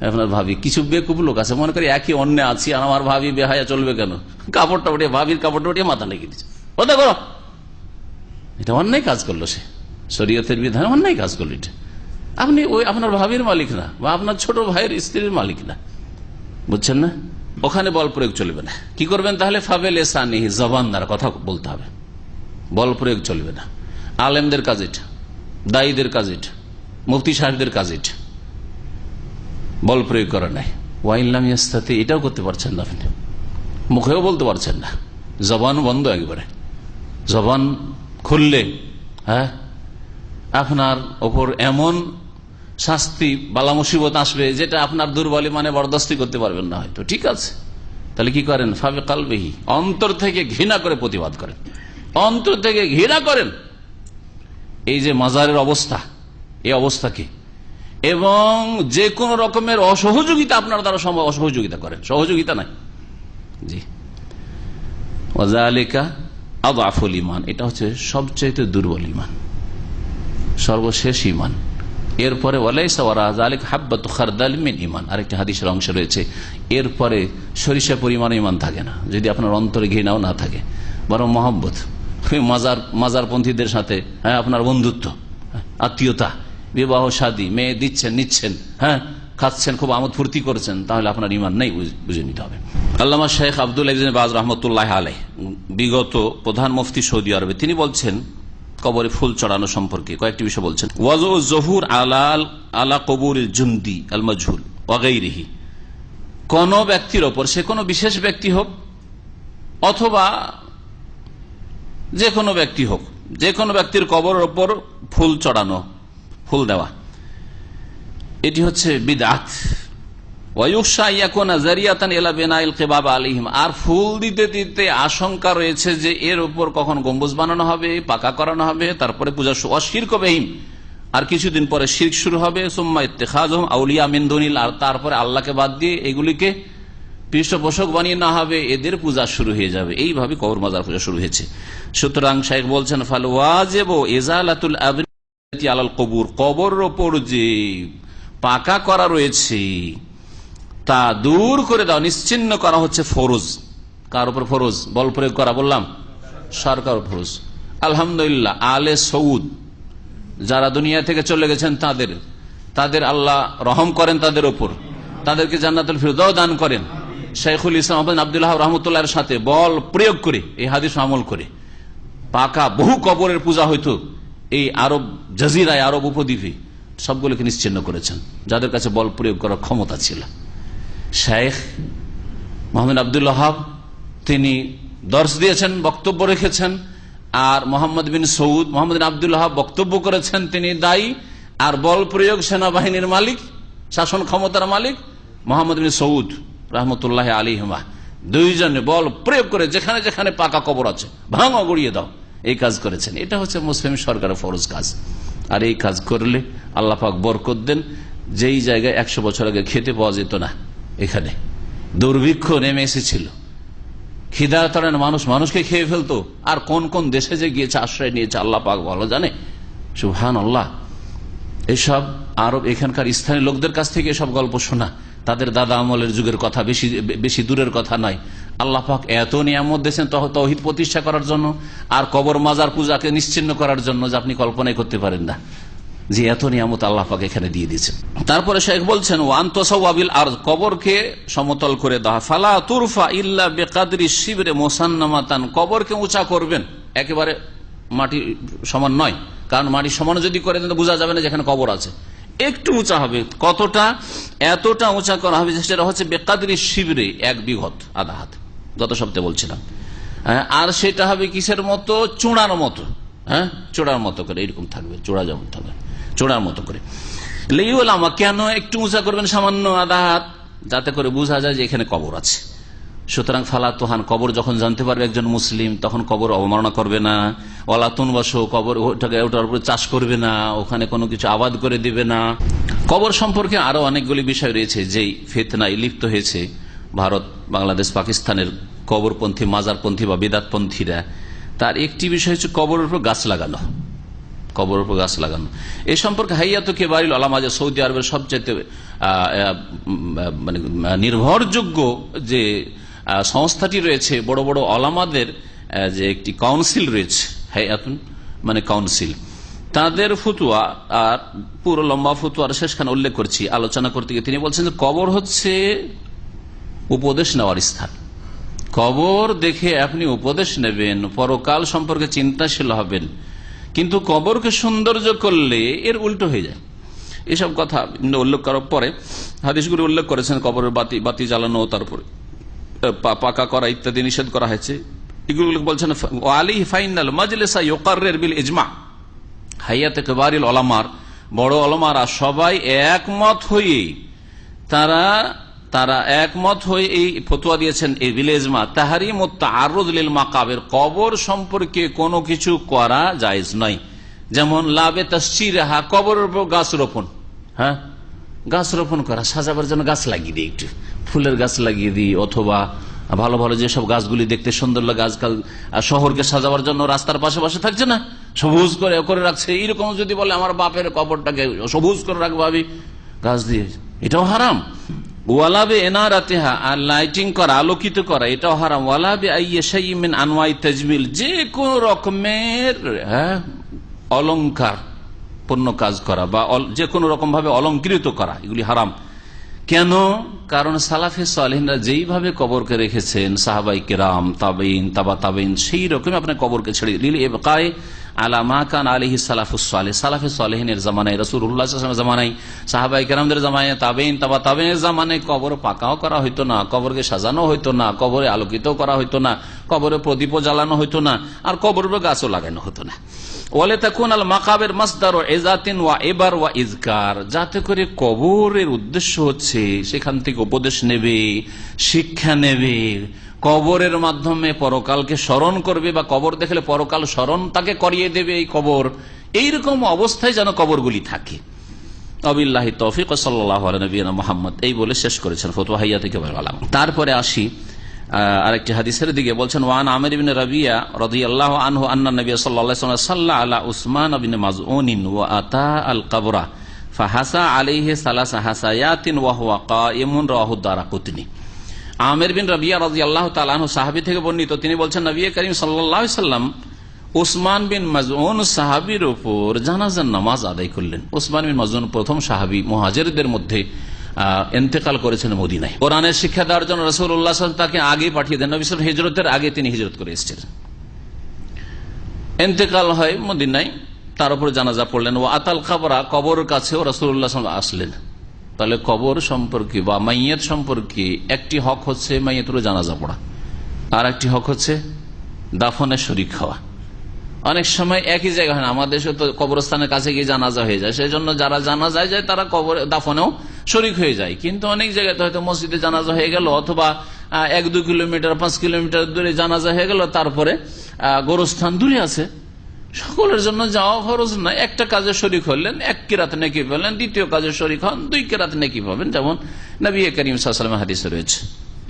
আপনার ভাবি, কিছু বেকুব লোক আছে মনে করি একই অন্য আছি আর আমার ভাবি বেহায়া চলবে কেন, কাপড়টা উঠিয়ে, ভাবির কাপড়টা উঠিয়ে মাথা লেগে দিচ্ছে, কথা করো। এটা অন্যায় কাজ করলো, সে শরীয়তের বিধানে অন্যায় কাজ করলো। এটা আপনি ওই আপনার ভাবির মালিক না, বা আপনার ছোট ভাইয়ের স্ত্রীর মালিক না, বুঝছেন না? ওখানে বল প্রয়োগ চলবে না। কি করবেন তাহলে? ফাবেল এসানি, জবান দ্বারা কথা বলতে হবে, বল প্রয়োগ চলবে না। আলেমদের কাজ এটা, দায়ীদের কাজ এটা, মুফতি সাহেবদের কাজ এটা, বল প্রয়োগ করা নাই। ওয়াইল্লাম ইয়াস্তাতি, এটাও করতে পারছেন না আপনি, মুখেও বলতে পারছেন না, জবান বন্ধ একবারে। জবান খুললে আপনার ওপর এমন শাস্তি বালা মুসিবত আসবে যেটা আপনার দুর্বলী মানে বরদাস্তি করতে পারবেন না হয়তো। ঠিক আছে, তাহলে কি করেন? ফাবে কালবেহি, অন্তর থেকে ঘৃণা করে প্রতিবাদ করেন, অন্তর থেকে ঘৃণা করেন এই যে মাজারের অবস্থা, এই অবস্থাকে, এবং যে কোনো রকমের অসহযোগিতা আপনার দ্বারা সম্ভব অসহযোগিতা করেন, সহযোগিতা নাই। জি, ওয়াযালিকা আযআফুল ঈমান, এটা হচ্ছে সবচেয়ে দুর্বল ঈমান, সর্বশেষ ঈমান। এরপরে ওয়ালাইসা ওয়ারা যালিকা হাব্বাতু খারদাল মিন ঈমান, আরেকটি হাদিসের অংশ রয়েছে, এরপরে সরিষা পরিমাণ ঈমান থাকে না, যদি আপনার অন্তরে ঘৃণাও না থাকে, বরং মহব্বত, মাজারপন্থীদের সাথে আপনার বন্ধুত্ব, আত্মীয়তা, বিবাহ শাদী, মেয়ে দিচ্ছেন নিচ্ছেন, খাচ্ছেন, খুব আমোদ ফুর্তি করছেন, তাহলে আপনার ঈমান নেই, বুঝে নিতে হবে। আল্লামা শেখ আব্দুল আজিজ বিন বাজ রাহমাতুল্লাহ আলাইহি, বিগত প্রধান মুফতি সৌদি আরবে, তিনি বলছেন কবরে ফুল চড়ানো সম্পর্কে কয়েকটি বিষয় বলছেন। ওয়াজু জহুর আলা কবুরিল জুন্দি আল মাজহুল ওয়া গায়রিহি, কোন ব্যক্তির ওপর, সে কোনো বিশেষ ব্যক্তি হোক অথবা যে কোনো ব্যক্তি হোক, যে কোনো ব্যক্তির কবরের ওপর ফুল চড়ানো, ফুল দেওয়া, এটি হচ্ছে বিদআত। আর ফুল দিতে দিতে আশঙ্কা রয়েছে যে এর উপর কখন গম্বুজ বানানো হবে, পাকা করানো হবে, তারপরে পূজা শিরক বিহিম, আর কিছুদিন পরে শিরক শুরু হবে, সুম্মা ইত্তিখাযুহুম আউলিয়া মিন দুনিল, আর তারপরে আল্লাহকে বাদ দিয়ে এগুলিকে পৃষ্ঠপোষক বানিয়ে না হবে, এদের পূজা শুরু হয়ে যাবে। এইভাবে কবর মাজার পূজা শুরু হয়েছে। সুতরাং শাইখ বলছেন ফাল ওয়াজিবু ইজালাতুল আবনিয়াতি আলাল কবুর, কবরের উপর যে পাকা করা রয়েছে তা দূর করে দাও, নিশ্চিন্ন করা হচ্ছে ফরজ। কার উপর ফরজ? বল প্রয়োগ করা, বললাম সরকার ফরজ। আলহামদুলিল্লাহ, আলে সৌদ যারা দুনিয়া থেকে চলে গেছেন তাদের আল্লাহ রহম করেন, তাদের উপর, তাদেরকে জান্নাতুল ফিরদাউস দান করেন। শাইখুল ইসলাম আব্দুল্লাহ রাহমাতুল্লাহর সাথে বল প্রয়োগ করে, এই হাদিস আমল করে, পাকা বহু কবরের পূজা হইতো এই আরব জাজিরায়, আরব উপদ্বীপে, সবগুলোকে নিশ্চিন্ন করেছেন যাদের কাছে বল প্রয়োগ করার ক্ষমতা ছিল। শেখ মোহাম্মদ আব্দুল ওয়াহাব তিনি দর্শ দিয়েছেন, বক্তব্য রেখেছেন, আর মোহাম্মদ বিন সৌদ, মোহাম্মদ বিন আব্দুল ওয়াহাব বক্তব্য করেছেন, তিনি দায়ী, আর বল প্রয়োগ সেনাবাহিনীর মালিক, শাসন ক্ষমতার মালিক মোহাম্মদ বিন সৌদ রহমতুল্লাহ আলাইহিমা, দুইজনে বল প্রয়োগ করে যেখানে যেখানে পাকা কবর আছে ভাঙা গড়িয়ে দাও, এই কাজ করেছেন। এটা হচ্ছে মুসলিম সরকারের ফরজ কাজ। আর এই কাজ করলে আল্লাহ পাক বরকত দেন। যেই জায়গায় 100 বছর আগে খেতে পাওয়া যেত না, এখানে দুর্ভিক্ষ নেমে এসেছিল, খিদা তাড়ান মানুষকে খেয়ে ফেলতো, আর কোন কোন দেশে যে গিয়েছে আশ্রয় নিয়েছে আল্লাহ পাক ভালো জানে। সুবহানাল্লাহ। এসব আরব এখানকার স্থানীয় লোকদের কাছ থেকে এসব গল্প শোনা, তাদের দাদা আমলের যুগের কথা, বেশি দূরের কথা নয়। আল্লাহ পাক এত নিয়ামত দিয়েছেন তাওহীদ প্রতিষ্ঠা করার জন্য আর কবর মাজার পূজাকে নিশ্চিন্ন করার জন্য, যে আপনি কল্পনাই করতে পারেন না যে এত নিয়ামত আল্লাহ পাক এখানে দিয়ে দিয়েছেন। তারপরে শেখ বলছেন ওয়ান তাসাওয়াবিল আরদ, কবরকে সমতল করে দেওয়া, ফালা তুরফা ইল্লা বিকাদরি শিবরে মুসান্নামাতান, কবরকে উঁচা করবেন, একেবারে মাটি সমান নয়, কারণ মাটি সমান যদি করে দেন বোঝা যাবে না যেখানে কবর আছে, একটু উঁচা হবে। কতটা? এতটা উঁচা করা হবে, সেটা হচ্ছে বেকাদরি শিবরে, 1 বিঘত, আধা হাত, গত সপ্তাহে বলছিলাম। আর সেটা হবে কিসের মতো? চূড়ার মতো, চূড়ার মতো করে এরকম থাকবে, চূড়া যেমন থাকবে চূড়ার মতো করে। লিউলামা, কেন একটু উঁচা করবেন? সামান্য আধা হাত, যাতে করে বোঝা যায় যে এখানে কবর আছে। সুতরাং ফালা তোহান, কবর যখন জানতে পারবে একজন মুসলিম, তখন কবর অবমাননা করবে না। ওয়ালাতুন বাসো, কবর ওটার উপরে চাষ করবে না, ওখানে কোনো কিছু আবাদ করে দিবে না। কবর সম্পর্কে আরো অনেকগুলি বিষয় রয়েছে যেই ফিতনায় লিপ্ত হয়েছে ভারত, বাংলাদেশ, পাকিস্তানের কবরপন্থী, মাজারপন্থী বা বেদাতপন্থীরা, তার একটি বিষয় হচ্ছে কবরের উপর গাছ লাগানো। কবরের উপর গাছ লাগানো এই সম্পর্কে হাইয়াতুল কিবারিল উলামা, যে সৌদি আরবের সবচেয়ে মানে নির্ভরযোগ্য যে সংস্থাটি রয়েছে, বড় বড় ওলামাদের যে একটি কাউন্সিল রয়েছে, হাইয়াতুন মানে কাউন্সিল, তাদের ফতুয়া, আর পুরো লম্বা ফতুয়ার শেষখানে উল্লেখ করছি আলোচনা করতে গিয়ে, তিনি বলছেন যে কবর হচ্ছে উপদেশ নেওয়ার স্থান। কবর দেখে আপনি উপদেশ নেবেন, পরকাল সম্পর্কে চিন্তাশীল হবেন, কিন্তু কবরকে সৌন্দর্য করলে এর উল্টো হয়ে যায়। এসব কথা উল্লেখ করার পরে হাদিসগুলো উল্লেখ করেছেন, কবরের বাতি জ্বালানো, তারপরে পাকা করা ইত্যাদি নিষেধ করা হয়েছে। এগুলো বলছেন আলাইহি ফাইনাল মাজলিসা ইউকাররির বিল ইজমা, হাইয়াতুল কিবারিল উলামার বড় ওলামারা সবাই একমত হয়ে তারা একমত হয়ে এই ফতোয়া দিয়েছেন, এই বিল ইজমা তাহরিমুত তাআররুদ লিল মাকাবির, কবর সম্পর্কে কোনো কিছু করা জায়েজ নয়। যেমন লাবে তাসচিরহা, কবরের উপর গাছ রোপণ, হ্যাঁ গাছ রোপণ করা, সাজাবার জন্য গাছ লাগিয়ে দিই, একটু ফুলের গাছ লাগিয়ে দিই, অথবা ভালো ভালো যেসব গাছগুলি দেখতে সুন্দর লাগে, আজকাল শহরকে সাজাবার জন্য রাস্তার পাশে পাশে থাকছে না, সবুজ করে রাখছে, এইরকম যদি বলে আমার বাপের কবরটাকে সবুজ করে রাখবো আমি গাছ দিয়ে, এটাও হারাম। ওয়ালাবে এনারাতিহা, আর লাইটিং করা, আলোকিত করা, এটাও হারাম। ওয়ালাবে আইয়ি মিন আনওয়াই তাজমিল, যে কোন রকমের অলংকার পূর্ণ কাজ করা বা যে কোনো রকম ভাবে অলঙ্কৃত করা, এগুলি হারাম। কেন? কারণ সালাফে সালেহিনরা যেইভাবে কবরকে রেখেছেন, সাহাবাই কেরাম, তাবেইন, তাবা তাবেইন, সেই রকম আপনার কবরকে ছেড়ে লিল ইবকায়ে আলা মা কান আলাইহি সালাফুস সালেহ, সালাফে সালেহিনের জামানায়, রাসূলুল্লাহ সাল্লাল্লাহু আলাইহি ওয়াসাল্লামের জামানায়, সাহাবাই কেরামদের জামানায়, তাবেইন, তাবা তাবেইনের জামানায় কবর পাকাও করা হইতো না, কবরকে সাজানো হইতো না, কবরে আলোকিত করা হইতো না, কবরে প্রদীপও জ্বালানো হইতো না, আর কবরের গাছও লাগানো হতো না। ওয়ালে তাকুন আল মাকাবির মাসদার ইজাতিন ওয়া ইবার ওয়া ইজকার, যাতে করে কবরের উদ্দেশ্য হচ্ছে সেখান থেকে উপদেশ নেবে, শিক্ষা নেবে, কবরের মাধ্যমে পরকালকে স্মরণ করবে, বা কবর দেখলে পরকাল স্মরণ তাকে করিয়ে দেবে এই কবর, এইরকম অবস্থায় যেন কবরগুলি থাকে। আবিল্লাহি তৌফিক, সাল্লাল্লাহু আলা নবিয়িনা মুহাম্মদ, এই বলে শেষ করেছেন ফতোয়া হাইয়াতুল কিবারিল উলামা। তারপরে আসি আরেকটি হাদিসের দিকে। বলছেন ওয়ান আমির ইবনে রাবিয়া রাদিয়াল্লাহু আনহু আন্না নবী সাল্লাল্লাহু আলাইহি ওয়াসাল্লাম সাল্লা আলা উসমান ইবনে মাজউন ওয়া আতা আল কবরা ফাহাসা আলাইহি সালাসা হাসায়াতিন ওয়া হুয়া কায়িমুন, রাওয়াহু দারাকুতনি। আমির বিন রাবিয়া রাদিয়াল্লাহু তাআলা আনহু সাহাবী থেকে বর্ণিত, তিনি বলছেন নবী করিম সাল্লাল্লাহু আলাইহি ওয়াসাল্লাম উসমান বিন মাজউন সাহাবীর উপর জানাজার নামাজ আদায় করলেন। উসমান বিন মাজউন প্রথম সাহাবী, মুহাজিরদের মধ্যে, ইন্তেকাল করেছেন মদিনায়। কোরআনের শিক্ষা দেওয়ার জন্য রাসূলুল্লাহ সাল্লাল্লাহু আলাইহি ওয়াসাল্লাম তাকে আগে পাঠিয়ে দেন। নবী সাল্লাল্লাহু আলাইহি ওয়াসাল্লাম হিজরতের আগে তিনি হিজরত করে এসেছিলেন, ইন্তেকাল হয় মদিনায়, তার উপর জানাজা পড়লেন। ও আতাল কবরা, কবরের কাছেও রাসূলুল্লাহ সাল্লাল্লাহু আলাইহি ওয়াসাল্লাম আসলেন। তাহলে কবর সম্পর্কে বা মাইয়াত সম্পর্কে একটি হক হচ্ছে মাইয়াতের জানাজা পড়া, আর একটি হক হচ্ছে দাফনের শরীক হওয়া। অনেক সময় একই জায়গা হয় না, আমাদের দেশে তো কবরস্থানের কাছে গিয়ে জানাজা হয়ে যায়, সেই জন্য যারা জানাজায় যায় তারা কবর দাফনেও শরীক হয়ে যায়। কিন্তু অনেক জায়গায় হয়তো মসজিদে জানাজা হয়ে গেল, অথবা 1-2 কিলোমিটার 5 কিলোমিটার দূরে জানাজা হয়ে গেল, তারপরে গোরস্থান দূরে আছে, সকলের জন্য যাওয়া খরচ নাই। একটা কাজে শরীক হলেন, 1 কিরাত নেকি পেলেন, দ্বিতীয় কাজে শরীক হন 2 কিরাত নেকি পাবেন, যেমন নবী করিম সাল্লাল্লাহু আলাইহি ওয়াসাল্লামের হাদিসে রয়েছে।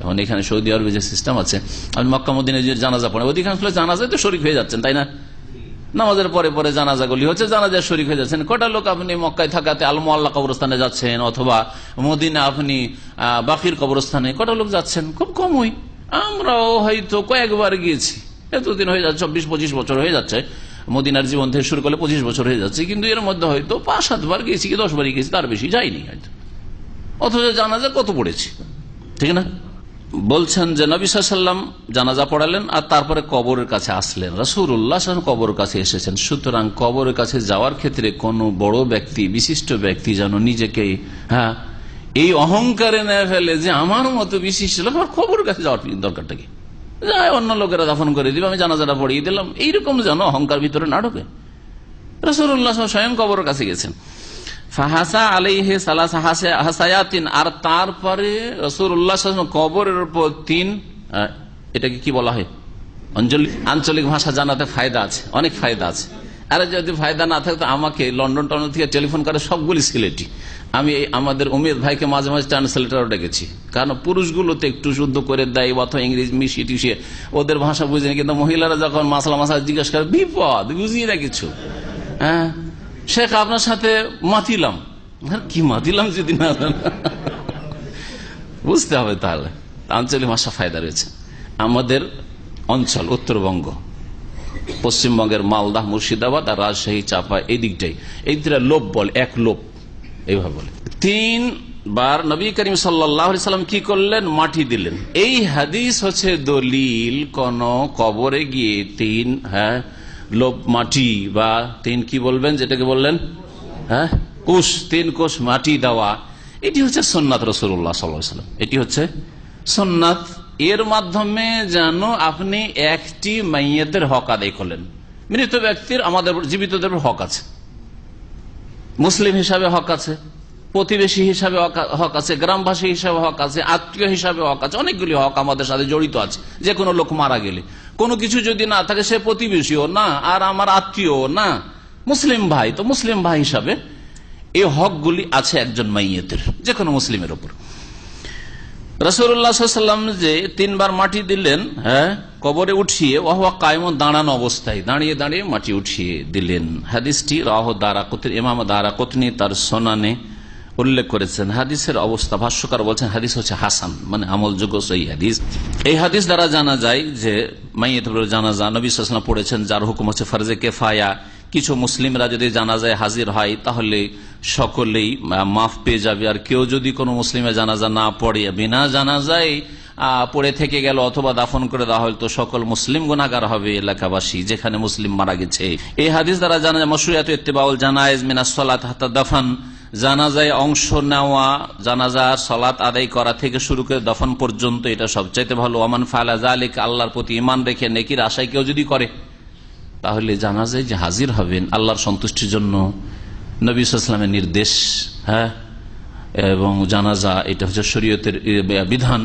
এখন এখানে সৌদি আরবে যে সিস্টেম আছে, আপনি মক্কা মদিনায় যে জানাজা পড়েন, অধিকাংশ জানাজায় তো শরীক হয়ে যাচ্ছেন, তাই না? নামাজের পরে পরে জানাজাগুলি হচ্ছে, জানাজায় শরীক হয়ে যাচ্ছেন। কটা লোক আপনি মক্কায় থাকাতে আল মুআল্লা কবরস্থানে যাচ্ছেন, অথবা মদিনা আপনি বাকির কবরস্থানে কটা লোক যাচ্ছেন? খুব কমই। আমরাও হয়তো কয়েকবার গিয়েছি, এতদিন হয়ে যাচ্ছে, 20-25 বছর হয়ে যাচ্ছে, মদিনার জীবন থেকে শুরু করলে 25 বছর হয়ে যাচ্ছে, কিন্তু এর মধ্যে হয়তো 5-7 বার গেছি কি 10 বারই গেছি, তার বেশি যাইনি হয়তো। অথচ জানাজা কত পড়েছি, ঠিক না? বলছেন যে নবী সাল্লাল্লাহু আলাইহি ওয়াসাল্লাম জানাজা পড়ালেন, আর তারপরে কবরের কাছে আসলেন। রাসূলুল্লাহ সাল্লাল্লাহু আলাইহি ওয়াসাল্লাম কবরের কাছে এসেছেন। সুতরাং কবরের কাছে যাওয়ার ক্ষেত্রে কোনো বড় ব্যক্তি, বিশিষ্ট ব্যক্তি যেন নিজেকে এই অহংকারে না ফেলে যে আমার মতো বিশিষ্ট লোক, আমার কবরের কাছে যাওয়ার দরকারটা কি, যায় অন্য লোকেরা দাফন করে দিবে, আমি জানাজাটা পড়িয়ে দিলাম, এইরকম যেন অহংকার ভিতরে না ঢোকে। রাসূলুল্লাহ সাল্লাল্লাহু আলাইহি ওয়াসাল্লাম স্বয়ং কবরের কাছে গেছেন। ফাহাসা আলাইহি সালাসা হাসায়াতিন, আর তারপরে রাসূলুল্লাহ সাল্লাল্লাহু আলাইহি ওয়াসাল্লাম কবরের উপর 3, এটাকে কি বলা হয়, আঞ্চলিক ভাষা জানাতে ফায়দা আছে, অনেক ফায়দা আছে। আর যদি ফায়দা না থাকে তো আমাকে লন্ডন টন্ডন থেকে টেলিফোন করে সবগুলি সিলেটি। আমি আমাদের উমেদ ভাইকে মাঝে মাঝে ট্রান্সলেটারও ডেকেছি, কারণ পুরুষগুলো তো একটু শুদ্ধ করে দেয় অথবা ইংরেজি মিশিয়ে টিশিয়ে ওদের ভাষা বুঝিনি, কিন্তু মহিলারা যখন মাসলা জিজ্ঞাসা করে বিপদ, বুঝিয়ে না কিছু। হ্যাঁ শেখ আপনার সাথে মাতিলাম, কি মাতিলাম যদি না বুঝতে হবে। তাহলে আঞ্চলিক ভাষা ফায়দা রয়েছে। আমাদের অঞ্চল উত্তরবঙ্গ, পশ্চিমবঙ্গের মালদা, মুর্শিদাবাদ আর রাজশাহী, চাপা, এই দিকটাই এই দুটা লোপ বলে, এক লোপ এইভাবে বলে। 3 বার নবী করিম সাল্লাল্লাহু আলাইহি সাল্লাম কি করলেন? মাটি দিলেন। এই হাদিস হচ্ছে দলিল কোন কবরে গিয়ে 3 লোপ মাটি বা 3 কি বলবেন যেটাকে বললেন কোষ, 3 কোষ মাটি দেওয়া, এটি হচ্ছে সুন্নাত রাসূলুল্লাহ সাল্লাল্লাহু আলাইহি ওয়াসাল্লাম। এটি হচ্ছে সুন্নাত। এর মাধ্যমে যেন আপনি একটি মাইয়াতের হক আদায় করলেন। মৃত ব্যক্তির আমাদের জীবিতদের হক আছে, মুসলিম হিসাবে হক আছে, প্রতিবেশী হিসাবে হক আছে, গ্রামবাসী হিসাবে হক আছে, আত্মীয় হিসাবে হক আছে, অনেকগুলি হক আমাদের সাথে জড়িত আছে। যে কোনো লোক মারা গেলে কোনো কিছু যদি না থাকে, সে প্রতিবেশীও না আর আমার আত্মীয় না, মুসলিম ভাই, তো মুসলিম ভাই হিসাবে এই হকগুলি আছে একজন মাইয়াতের, যে কোনো মুসলিমের উপর। রাসূলুল্লাহ সাল্লাল্লাহু আলাইহি ওয়াসাল্লাম যে 3 বার মাটি দিলেন কবরে উঠিয়ে, ওয়াহুয়া কায়েমুন, দাঁড়ানো অবস্থায় দাঁড়িয়ে দাঁড়িয়ে মাটি উঠিয়ে দিলেন। হাদিসটি রাওয়াহু দারাকুতনি, ইমাম দারাকুতনি তার সুনানে উল্লেখ করেছেন। হাদিসের অবস্থা ভাষ্যকার বলছেন হাদিস হচ্ছে হাসান, মানে আমলযোগ্য সহিহ হাদিস। এই হাদিস দ্বারা জানা যায় যে মাইয়াতের জানাজা নবী সাল্লাল্লাহু আলাইহি ওয়াসাল্লাম পড়েছেন, যার হুকুম হচ্ছে ফরজে কিফায়া। কিছু মুসলিমরা যদি জানাজায় হাজির হয় তাহলে সকলেই মাফ পেয়ে যাবে, আর কেউ যদি কোনো মুসলিমের জানাজা না পড়ে বিনা জানাজায় পড়ে থেকে গেল অথবা দাফন করে দেওয়া হল, তো সকল মুসলিম গুনাহগার হবে এলাকাবাসী যেখানে মুসলিম মারা গেছে। এই হাদিস দ্বারা জানা যায় মাশরুইয়াত ইত্তিবাউল জানায়েজ মিনাস সালাত হাত্তা দাফন, জানাজায় অংশ নেওয়া, জানাজার সালাত আদায় করা থেকে শুরু করে দফন পর্যন্ত এটা সবচাইতে ভালো। ওমান ফাআলা যালিকা, আল্লাহর প্রতি ঈমান রেখে নেকির আশায় কেউ যদি করে, তাহলে জানাজায় যে হাজির হবেন আল্লাহর সন্তুষ্টির জন্য, নবী সাল্লাল্লাহু আলাইহি ওয়াসাল্লামের নির্দেশ, এবং জানাজা এটা হচ্ছে শরীয়তের বিধান,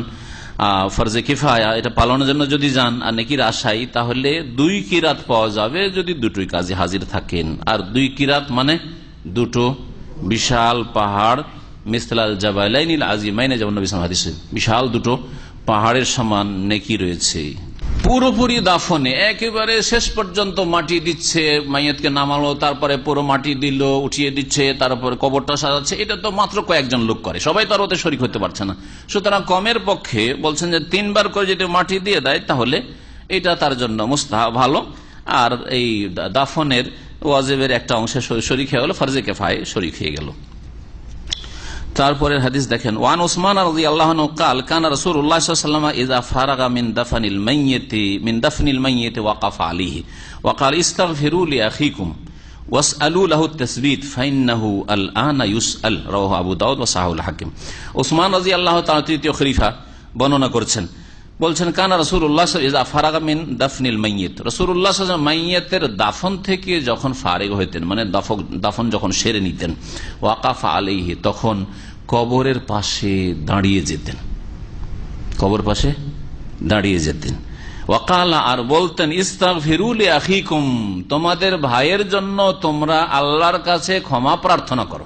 ফরজে কিফায়া, এটা পালনের জন্য যদি যান আর নেকির আশায়, তাহলে 2 কিরাত পাওয়া যাবে যদি দুটোই কাজে হাজির থাকেন। আর 2 কিরাত মানে দুটো বিশাল পাহাড়, মিসলাল জাবালাইনিল আজিমাইনে, যেমন নবী সাল্লাল্লাহু আলাইহি ওয়াসাল্লাম হাদিসে বিশাল দুটো পাহাড়ের সমান নেকি রয়েছে। পুরোপুরি দাফনে একেবারে শেষ পর্যন্ত মাটি দিচ্ছে, মাইয়াতকে নামালো, তারপরে পুরো মাটি দিল, উঠিয়ে দিচ্ছে, তারপরে কবরটা সাজাচ্ছে, এটা তো মাত্র কয়েকজন লোক করে, সবাই তো আর ওতে শরীক হতে পারছে না। সুতরাং কমের পক্ষে বলছেন যে 3 বার করে যদি মাটি দিয়ে দেয় তাহলে এটা তার জন্য মুস্তাহাব, ভালো। আর এই দাফনের ওয়াজিবের একটা অংশে শরীক হয়ে গেল, ফরজে কিফায়া শরীক হয়ে গেল। তারপরের হাদিস দেখেন, ওয়ান উসমান রাদিয়াল্লাহু আনহু قال كان رسول الله صلى الله عليه وسلم اذا فرغ من دفن الميت وقف عليه وقال استغفروا لاخيكم واسالوا له التثبيت فانه الان يسأل رواه ابو داود وصححه الحاكم। উসমান রাদিয়াল্লাহু তাআলা তৃতীয় খলিফা বর্ণনা করছেন, বলছেন কানা রাসূলুল্লাহ ইযা ফারাগা মিন দাফনিল মাইয়িত, রাসূলুল্লাহ সাল্লাল্লাহু আলাইহি ওয়াসাল্লাম মাইয়িতের দাফন থেকে যখন ফারিগ হইতেন, মানে দাফন যখন সেরে নিতেন, ওয়াকাফা আলাইহি, তখন কবরের পাশে দাঁড়িয়ে যেতেন, কবর পাশে দাঁড়িয়ে যেতেন। ওয়াকালা, আর বলতেন, ইস্তাগফিরু লিআখিকুম, তোমাদের ভাইয়ের জন্য তোমরা আল্লাহর কাছে ক্ষমা প্রার্থনা করো।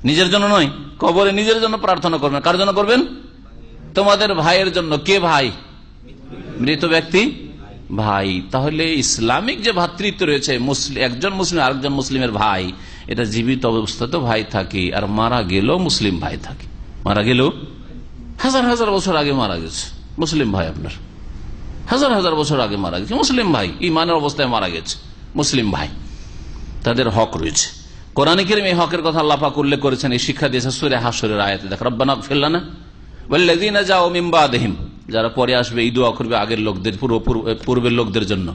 নিজের জন্য নয়, কবরে নিজের জন্য প্রার্থনা করবেন। কার জন্য করবেন? তোমাদের ভাইয়ের জন্য। কে ভাই? মৃত ব্যক্তি ভাই। তাহলে ইসলামিক যে ভ্রাতৃত্ব রয়েছে, একজন মুসলিম আরেকজন মুসলিমের ভাই, এটা জীবিত অবস্থাতেও ভাই থাকে আর মারা গেলেও মুসলিম ভাই থাকে। মারা গেলেও হাজার হাজার বছর আগে মারা গেছে মুসলিম ভাই, আপনার হাজার হাজার বছর আগে মারা গেছে মুসলিম ভাই, ঈমানের অবস্থায় মারা গেছে মুসলিম ভাই, তাদের হক রয়েছে। কোরআনে কারীমে এই হকের কথা আল্লাহ পাক উল্লেখ করেছেন, এই শিক্ষা দিয়েছে সূরা হাশরের আয়াতে। দেখ, রব্বানা ইগফির লানা ওয়াল্লাযীনা জাউ মিন বাদিহিম, যারা পরে আসবে এই দোয়া করবে আগের লোকদের, পূর্বের লোকদের জন্য।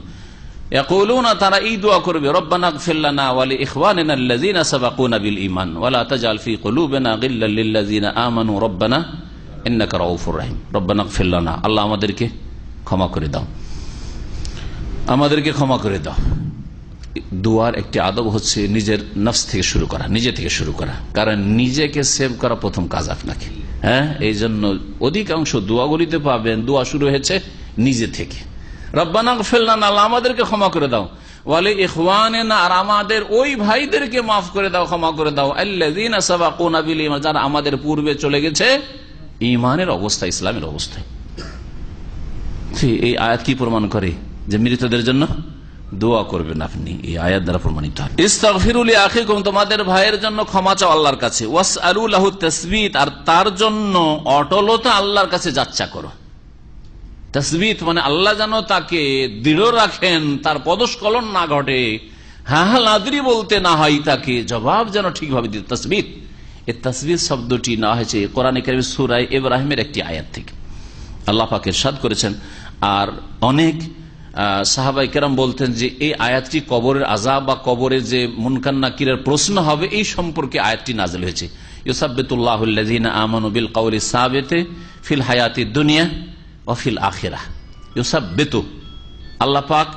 ইয়াকুলুনা, তারা এই দোয়া করবে, রব্বানা ইগফির লানা ওয়া লিইখওয়ানিনা আল্লাযীনা সাবাকুনা বিল ঈমান ওয়া লা তাজআল ফি কুলুবিনা গিল্লাল লিল্লাযীনা আমানু রব্বানা ইন্নাকা রাউফুর রহিম। রব্বানা ইগফির লানা, আল্লাহ আমাদেরকে ক্ষমা করে দাও, আমাদেরকে ক্ষমা করে দাও। দোয়ার একটি আদব হচ্ছে নিজের নফস থেকে শুরু করা, নিজে থেকে শুরু করা, কারণ নিজেকে সেভ করা প্রথম কাজ আপনাকে। এই জন্য অধিকাংশ দোয়াগুলিতে পাবেন দোয়া শুরু হয়েছে নিজে থেকে। রব্বানা ইগফির লানা, আল্লাহ আমাদেরকে ক্ষমা করে দাও। ওয়ালি ইখওয়ানিনা, আর আমাদের ওই ভাইদেরকে মাফ করে দাও, ক্ষমা করে দাও, আল্লাযীনা সাবাকুনা বিল ঈমান, যারা আমাদের পূর্বে চলে গেছে ঈমানের অবস্থা, ইসলামের অবস্থায়। এই আয়াত কি প্রমাণ করে? যে মৃতদের জন্য দোয়া করবেন আপনি, এই আয়াত দ্বারা প্রমাণিত হয়। ইস্তাগফিরু লিআখিকুম, তোমাদের ভাইয়ের জন্য ক্ষমা চাও আল্লাহর কাছে। ওয়াসআলু লাহু তাসবীত, আর তার জন্য অটলতা আল্লাহর কাছে যাচ্ছা করো। তাসবীত মানে আল্লাহ যেন তাকে দৃঢ় রাখেন, তার পদস্খলন না ঘটে, হাহালাদরি বলতে না হয়, তাকে জবাব যেন ঠিকভাবে দিতে। তাসবীত, এই তাসবীত শব্দটি না হয়েছে কোরআনে কারীমের সূরা ইব্রাহিমের একটি আয়াত থেকে। আল্লাহ পাক ইরশাদ করেছেন। আর অনেক সাহাবায়ে কেরাম বলতেন যে এই আয়াতটি কবরের আযাব বা কবরে যে মুনকার নাকিরের প্রশ্ন হবে এই সম্পর্কে আয়াতটি নাযিল হয়েছে। ইউসাব্বিতুল্লাহুল্লাযীনা আমানু বিল কওলি সাবিতি ফিল হায়াতিদ দুনিয়া ওয়া ফিল আখিরাহ। ইউসাব্বিতু, আল্লাহ পাক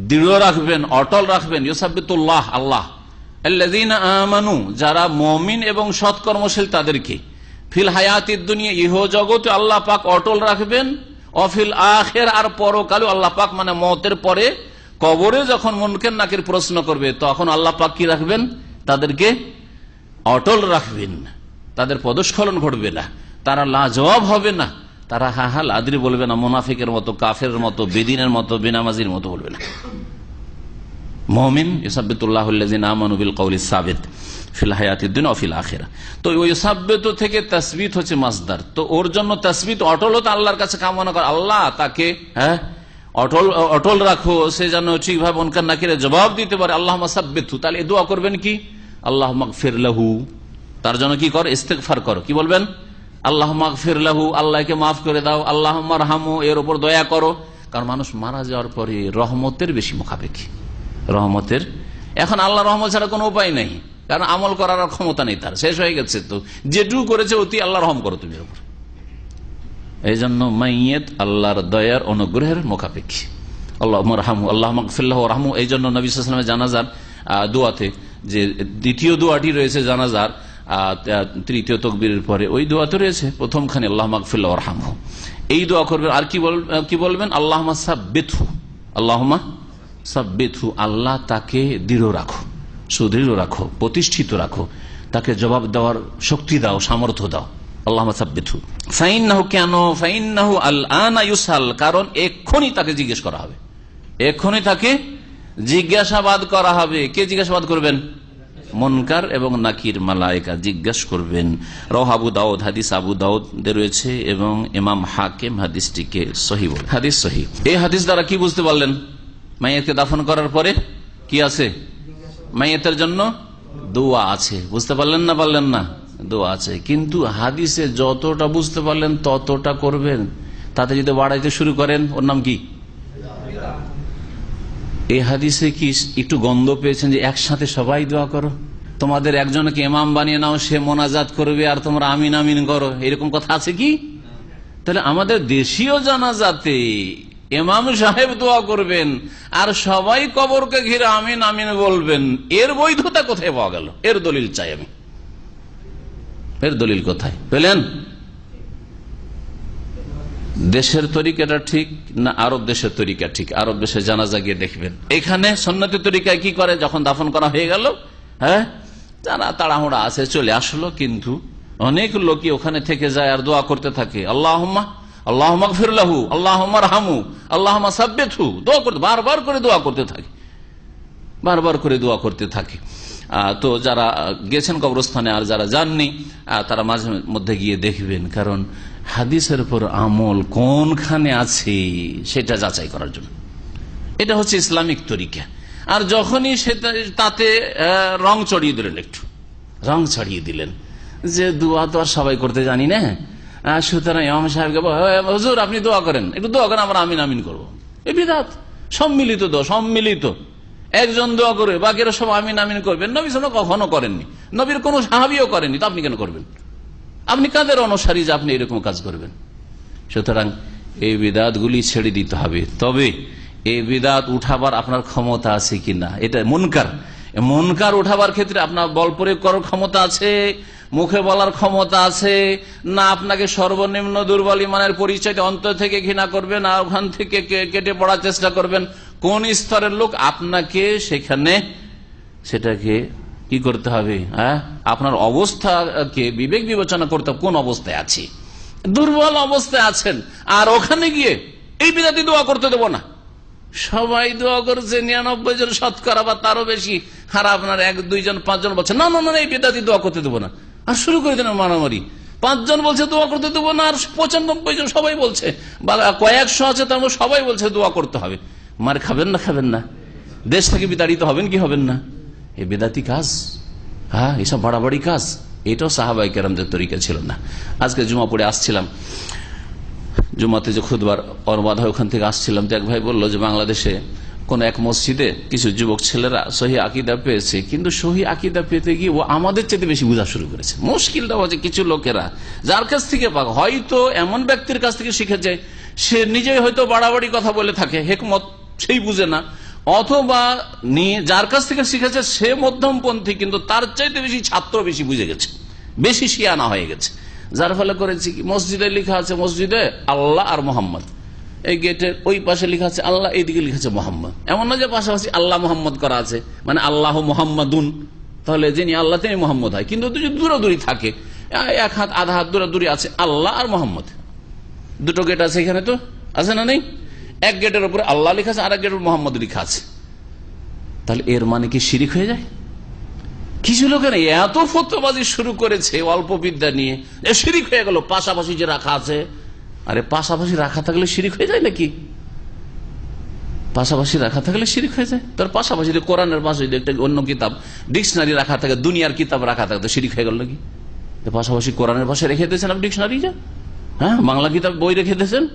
দৃঢ় রাখবেন, অটল রাখবেন। ইউসাব্বিতুল্লাহ, আল্লাহ, আল্লাযীনা আমানু, যারা মুমিন এবং সৎকর্মশীল তাদেরকে, ফিল হায়াতিদ দুনিয়া, ইহ জগতে আল্লাহ পাক অটল রাখবেন, অফিল আখির, আর পরকালে আল্লাহ পাক মানে মওতের পরে কবরে যখন মুনকার নাকির প্রশ্ন করবে তখন আল্লাহ পাক কি রাখবেন? তাদেরকে অটল রাখবেন, তাদের পদস্খলন ঘটবে না, তারা লাজবাব হবে না, তারা হাহাল আদরি বলবে না, মুনাফিকের মতো, কাফের মতো, বেদিনের মতো, বেনামাজির মতো বলবে না। মুমিন ইউসাব্বিতুল্লাহুল্লাযীনা আমানু বিল কওলি সাবিত ফিল হায়াতিদ দুনিয়া ওয়া ফিল আখিরাহ। তো ওই ইউসাব্বিতু থেকে তাসবিত হচ্ছে মাসদার। তো ওর জন্য তাসবিত, অটলতা আল্লাহর কাছে কামনা করে, আল্লাহ তাকে অটল রাখো, সে যেন ঠিকভাবে মুনকার নাকিরের জবাব দিতে পারে। আল্লাহুম্মা সাব্বিতহু, তাহলে এই দোয়া করবেন কি? আল্লাহুম্মা গফির লাহু, তার জন্য কি করো? ইস্তিগফার করো। কি বলবেন? আল্লাহুম্মা গফির লাহু, আল্লাহকে মাফ করে দাও। আল্লাহুম্মা আরহামহু, এর উপর দয়া করো। কারণ মানুষ মারা যাওয়ার পরে রহমতের বেশি মুখাপেক্ষী, রহমতের। এখন আল্লাহ রহমত ছাড়া কোনো উপায় নেই, কারণ আমল করার ক্ষমতা নেই, তার শেষ হয়ে গেছে। তো যেটুকু করেছে অতি আল্লাহ রহম করো তুমি এর উপর। এই জন্য মাইয়েত আল্লাহর দয়ার অনুগ্রহের মুখাপেক্ষী। আল্লাহুম্মা আরহামহু, আল্লাহুম্মা গফির লাহু ওয়ারহামহু। এই জন্য নবী সাল্লাল্লাহু আলাইহি ওয়াসাল্লামের জানাজার দোয়াতে যে দ্বিতীয় দোয়াটি রয়েছে জানাজার তৃতীয় তাকবীরের পরে, ওই দোয়াতে রয়েছে প্রথমখানে আল্লাহুম্মা গফির লাহু ওয়ারহামহু, এই দোয়া করবেন। আর কি বলবেন? আল্লাহুম্মা সাব্বিতহু, আল্লাহুম্মা সাব্বিতহু, আল্লাহ তাকে দৃঢ় রাখো, সুদৃঢ় রাখো, প্রতিষ্ঠিত রাখো, তাকে জবাব দেওয়ার শক্তি দাও, সামর্থ্য দাও। আল্লাহুম্মা সাব্বিতহু। ফাইন্নাহু, কেন? ফাইন্নাহু আল-আনা ইউসাল, কারণ এক্ষুনি তাকে জিজ্ঞেস করা হবে, এক্ষুনি তাকে জিজ্ঞাসাবাদ করা হবে। কে জিজ্ঞাসাবাদ করবেন? মুনকার এবং নাকির মালায়েকা জিজ্ঞেস করবেন। রাওয়াহু আবু দাউদ, হাদিস আবু দাউদে রয়েছে এবং ইমাম হাকিম হাদিসটিকে সহিহ বলেন, হাদিস সহিহ। এই হাদিস দ্বারা কি বুঝতে পারলেন? মাইয়াতকে দাফন করার পরে কি আছে? মাইয়াতের জন্য দোয়া আছে। বুঝতে পারলেন না? পারলেন না? দোয়া আছে। কিন্তু হাদিসে যতটা বুঝতে পারলেন ততটা করবেন, তাতে যদি বাড়াইতে শুরু করেন ওর নাম কি? এই হাদিসে কি একটু গন্ধ পেয়েছেন যে একসাথে সবাই দোয়া করো, তোমাদের একজনকে ইমাম বানিয়ে নাও, সে মোনাজাত করবে আর তোমরা আমিন আমিন করো, এরকম কথা আছে কি? তাহলে আমাদের দেশীয় জানাজাতে ইমাম সাহেব দোয়া করবেন আর সবাই কবরকে ঘিরে আমিন আমিন বলবেন, এর বৈধতা কোথায় পাওয়া গেল? এর দলিল চাই আমি, এর দলিল কোথায় পেলেন? দেশের তরিকাটা ঠিক না আরব দেশের তরিকা ঠিক? আরব দেশে জানাজা গিয়ে দেখবেন, এখানে সুন্নতি তরিকায় কি করে, যখন দাফন করা হয়ে গেল, হ্যাঁ, যারা তাড়াহুড়া আছে চলে আসলো, কিন্তু অনেক লোকই ওখানে থেকে যায় আর দোয়া করতে থাকে, আল্লাহুম্মা আল্লাহুম্মা গফির লাহু, আল্লাহুম্মা আরহামহু, আল্লাহুম্মা সাব্বিতহু, দোয়া করতে, বারবার করে দোয়া করতে থাকে, বারবার করে দোয়া করতে থাকে। তো যারা গেছেন কবরস্থানে আর যারা যাননি তারা মাঝে মধ্যে গিয়ে দেখবেন, কারণ হাদিসের উপর আমল কোনখানে আছে সেটা যাচাই করার জন্য। এটা হচ্ছে ইসলামিক তরিকা। আর যখনই তাতে রং চড়িয়ে দিলেন, একটু রং ছড়িয়ে দিলেন যে দোয়া তো আর সবাই করতে জানি না, সুতরাং ইমাম সাহেবকে হুজুর আপনি দোয়া করেন, একটু দোয়া করেন, আমরা আমিন আমিন করবো, এই বিদআত। সম্মিলিত দোয়া, সম্মিলিত, একজন দোয়া করবে বাকিরা সব আমিন আমিন করবেন। নবী সাল্লাল্লাহু আলাইহি ওয়াসাল্লাম কখনো করেননি, নবীর কোন সাহাবীও করেননি, তো আপনি কেন করবেন? আপনি কাদের অনুসারী যে আপনি এরকম কাজ করবেন? সুতরাং এই বিদআতগুলি ছেড়ে দিতে হবে। তবে এই বিদআত উঠাবার আপনার ক্ষমতা আছে কিনা, এটা মুনকার উঠাবার ক্ষেত্রে আপনার বল প্রয়োগ করার ক্ষমতা আছে, মুখে বলার ক্ষমতা আছে না? আপনাকে সর্বনিম্ন দুর্বল ইমানের পরিচয় অন্তর থেকে ঘৃণা করবেন আর ওখান থেকে কেটে পড়ার চেষ্টা করবেন, কোন স্তরের লোক আপনাকে সেখানে সেটাকে কি করতে হবে, আপনার অবস্থাকে বিবেক বিবেচনা করতে হবে, কোন অবস্থায় আছি। দুর্বল অবস্থায় আছেন আর ওখানে গিয়ে এই বিদাতি দোয়া করতে দেবো না, সবাই দোয়া করছে 99 জন শতকরা বা তারও বেশি, আর আপনার 1, 2 জন 5 জন বলছে না না না এই বিদাতি দোয়া করতে দেবো না, আর শুরু করে দেন মারামারি। 5 জন বলছে দোয়া করতে দেবো না, আর 95 জন সবাই বলছে, বা কয়েকশো আছে তার মধ্যে সবাই বলছে দোয়া করতে হবে। মার খাবেন না খাবেন না, দেশ থেকে বিতাড়িত হবেন কি হবেন না? এই বেদাতি কাজ, এসব বাড়াবাড়ি কাজ, এটাও সাহাবায়ে কেরামদের তরিকা ছিল না। আজকে জুমা পড়ে আসছিলাম, জুমাতে যে খুতবার অনুবাদ হয় ওখান থেকে আসছিলাম, তো এক ভাই বললো যে বাংলাদেশে কোন এক মসজিদে কিছু যুবক ছেলেরা সহি আকিদা পেয়েছে, কিন্তু সহি আকিদা পেতে গিয়ে ও আমাদের চেয়ে বেশি বোঝা শুরু করেছে। মুশকিলটা হচ্ছে কিছু লোকেরা যার কাছ থেকে পাক, হয়তো এমন ব্যক্তির কাছ থেকে শিখেছে সে নিজেই হয়তো বাড়াবাড়ি কথা বলে থাকে, হেকমত সেই বুঝে না, অথবা যার কাছ থেকে শিখেছে সে মধ্যমপন্থী, কিন্তু তার চাইতে বেশি ছাত্র বেশি বুঝে গেছে, বেশি শিয়ানা হয়ে গেছে। যার ফলে করেছি কি, মসজিদে লেখা আছে মসজিদে আল্লাহ আর মোহাম্মদ, এই গেটের ওই পাশে লেখা আছে আল্লাহ, এইদিকে লেখা আছে মোহাম্মদ। এমন না যে পাশাপাশি আল্লাহ মোহাম্মদ করা আছে, মানে আল্লাহ মোহাম্মদুন, তাহলে যিনি আল্লাহ তিনি মোহাম্মদ হয়, কিন্তু দূরাদূরি থাকে, 1 হাত আধা হাত দূরাদূরি আছে আল্লাহ আর মোহাম্মদ। দুটো গেট আছে এখানে, তো আছে না নেই? এক গেটের উপরে আল্লাহ লেখা আছে আর এক গেটের মোহাম্মদ লেখা আছে, তাহলে এর মানে কি শিরিক হয়ে যায়? কিছু লোকেরা এত ফতোয়াবাজি শুরু করেছে অল্প বিদ্যা নিয়ে, শিরিক হয়ে গেল। পাশাপাশি যে রাখা আছে, আরে পাশাপাশি রাখা থাকলে শিরিক হয়ে যায় নাকি? পাশাপাশি রাখা থাকলে শিরিক হয়ে যায়? তার পাশাপাশি কোরআনের পাশে একটা অন্য কিতাব ডিকশনারি রাখা থাকে, দুনিয়ার কিতাব রাখা থাকে, তো শিরিক হয়ে গেল নাকি? পাশাপাশি কোরআনের পাশে রেখে দিয়েছেন আপনি ডিকশনারি, বাংলা কিতাব বই রেখে দিয়েছেন।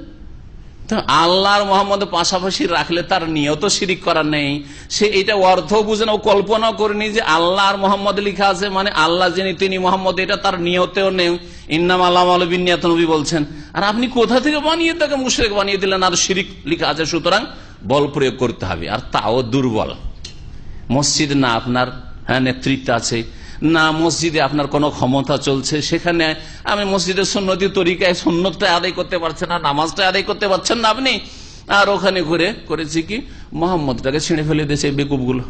তো আল্লাহর মোহাম্মদের পাশাপাশি রাখলে তার নিয়ত শিরিক করা নেই, সে এটা অর্থ বুঝে না, ও কল্পনা করেনি যে আল্লাহর মোহাম্মদ লেখা আছে মানে আল্লাহ যিনি তিনি মোহাম্মদ, এটা তার নিয়তেও নেই। ইন্নামা আল্লামাল বিন্নিয়াত নবী বলছেন, আর আপনি কোথা থেকে বানিয়ে তাকে মুশরিক বানিয়ে দিলেন, আর শিরিক লেখা আছে, সুতরাং বল প্রয়োগ করতে হবে, আর তাও দুর্বল। মসজিদ না আপনার নেতৃত্ব আছে, না মসজিদে আপনার কোনো ক্ষমতা চলছে, সেখানে আমি মসজিদের সুন্নতি তরিকায় সুন্নতটা আদায় করতে পারছেন না, নামাজটা আদায় করতে পারছেন না আপনি, আর ওখানে ঘুরে করেছি কি মোহাম্মদটাকে ছিঁড়ে ফেলে দিয়েছে বেকুবগুলো।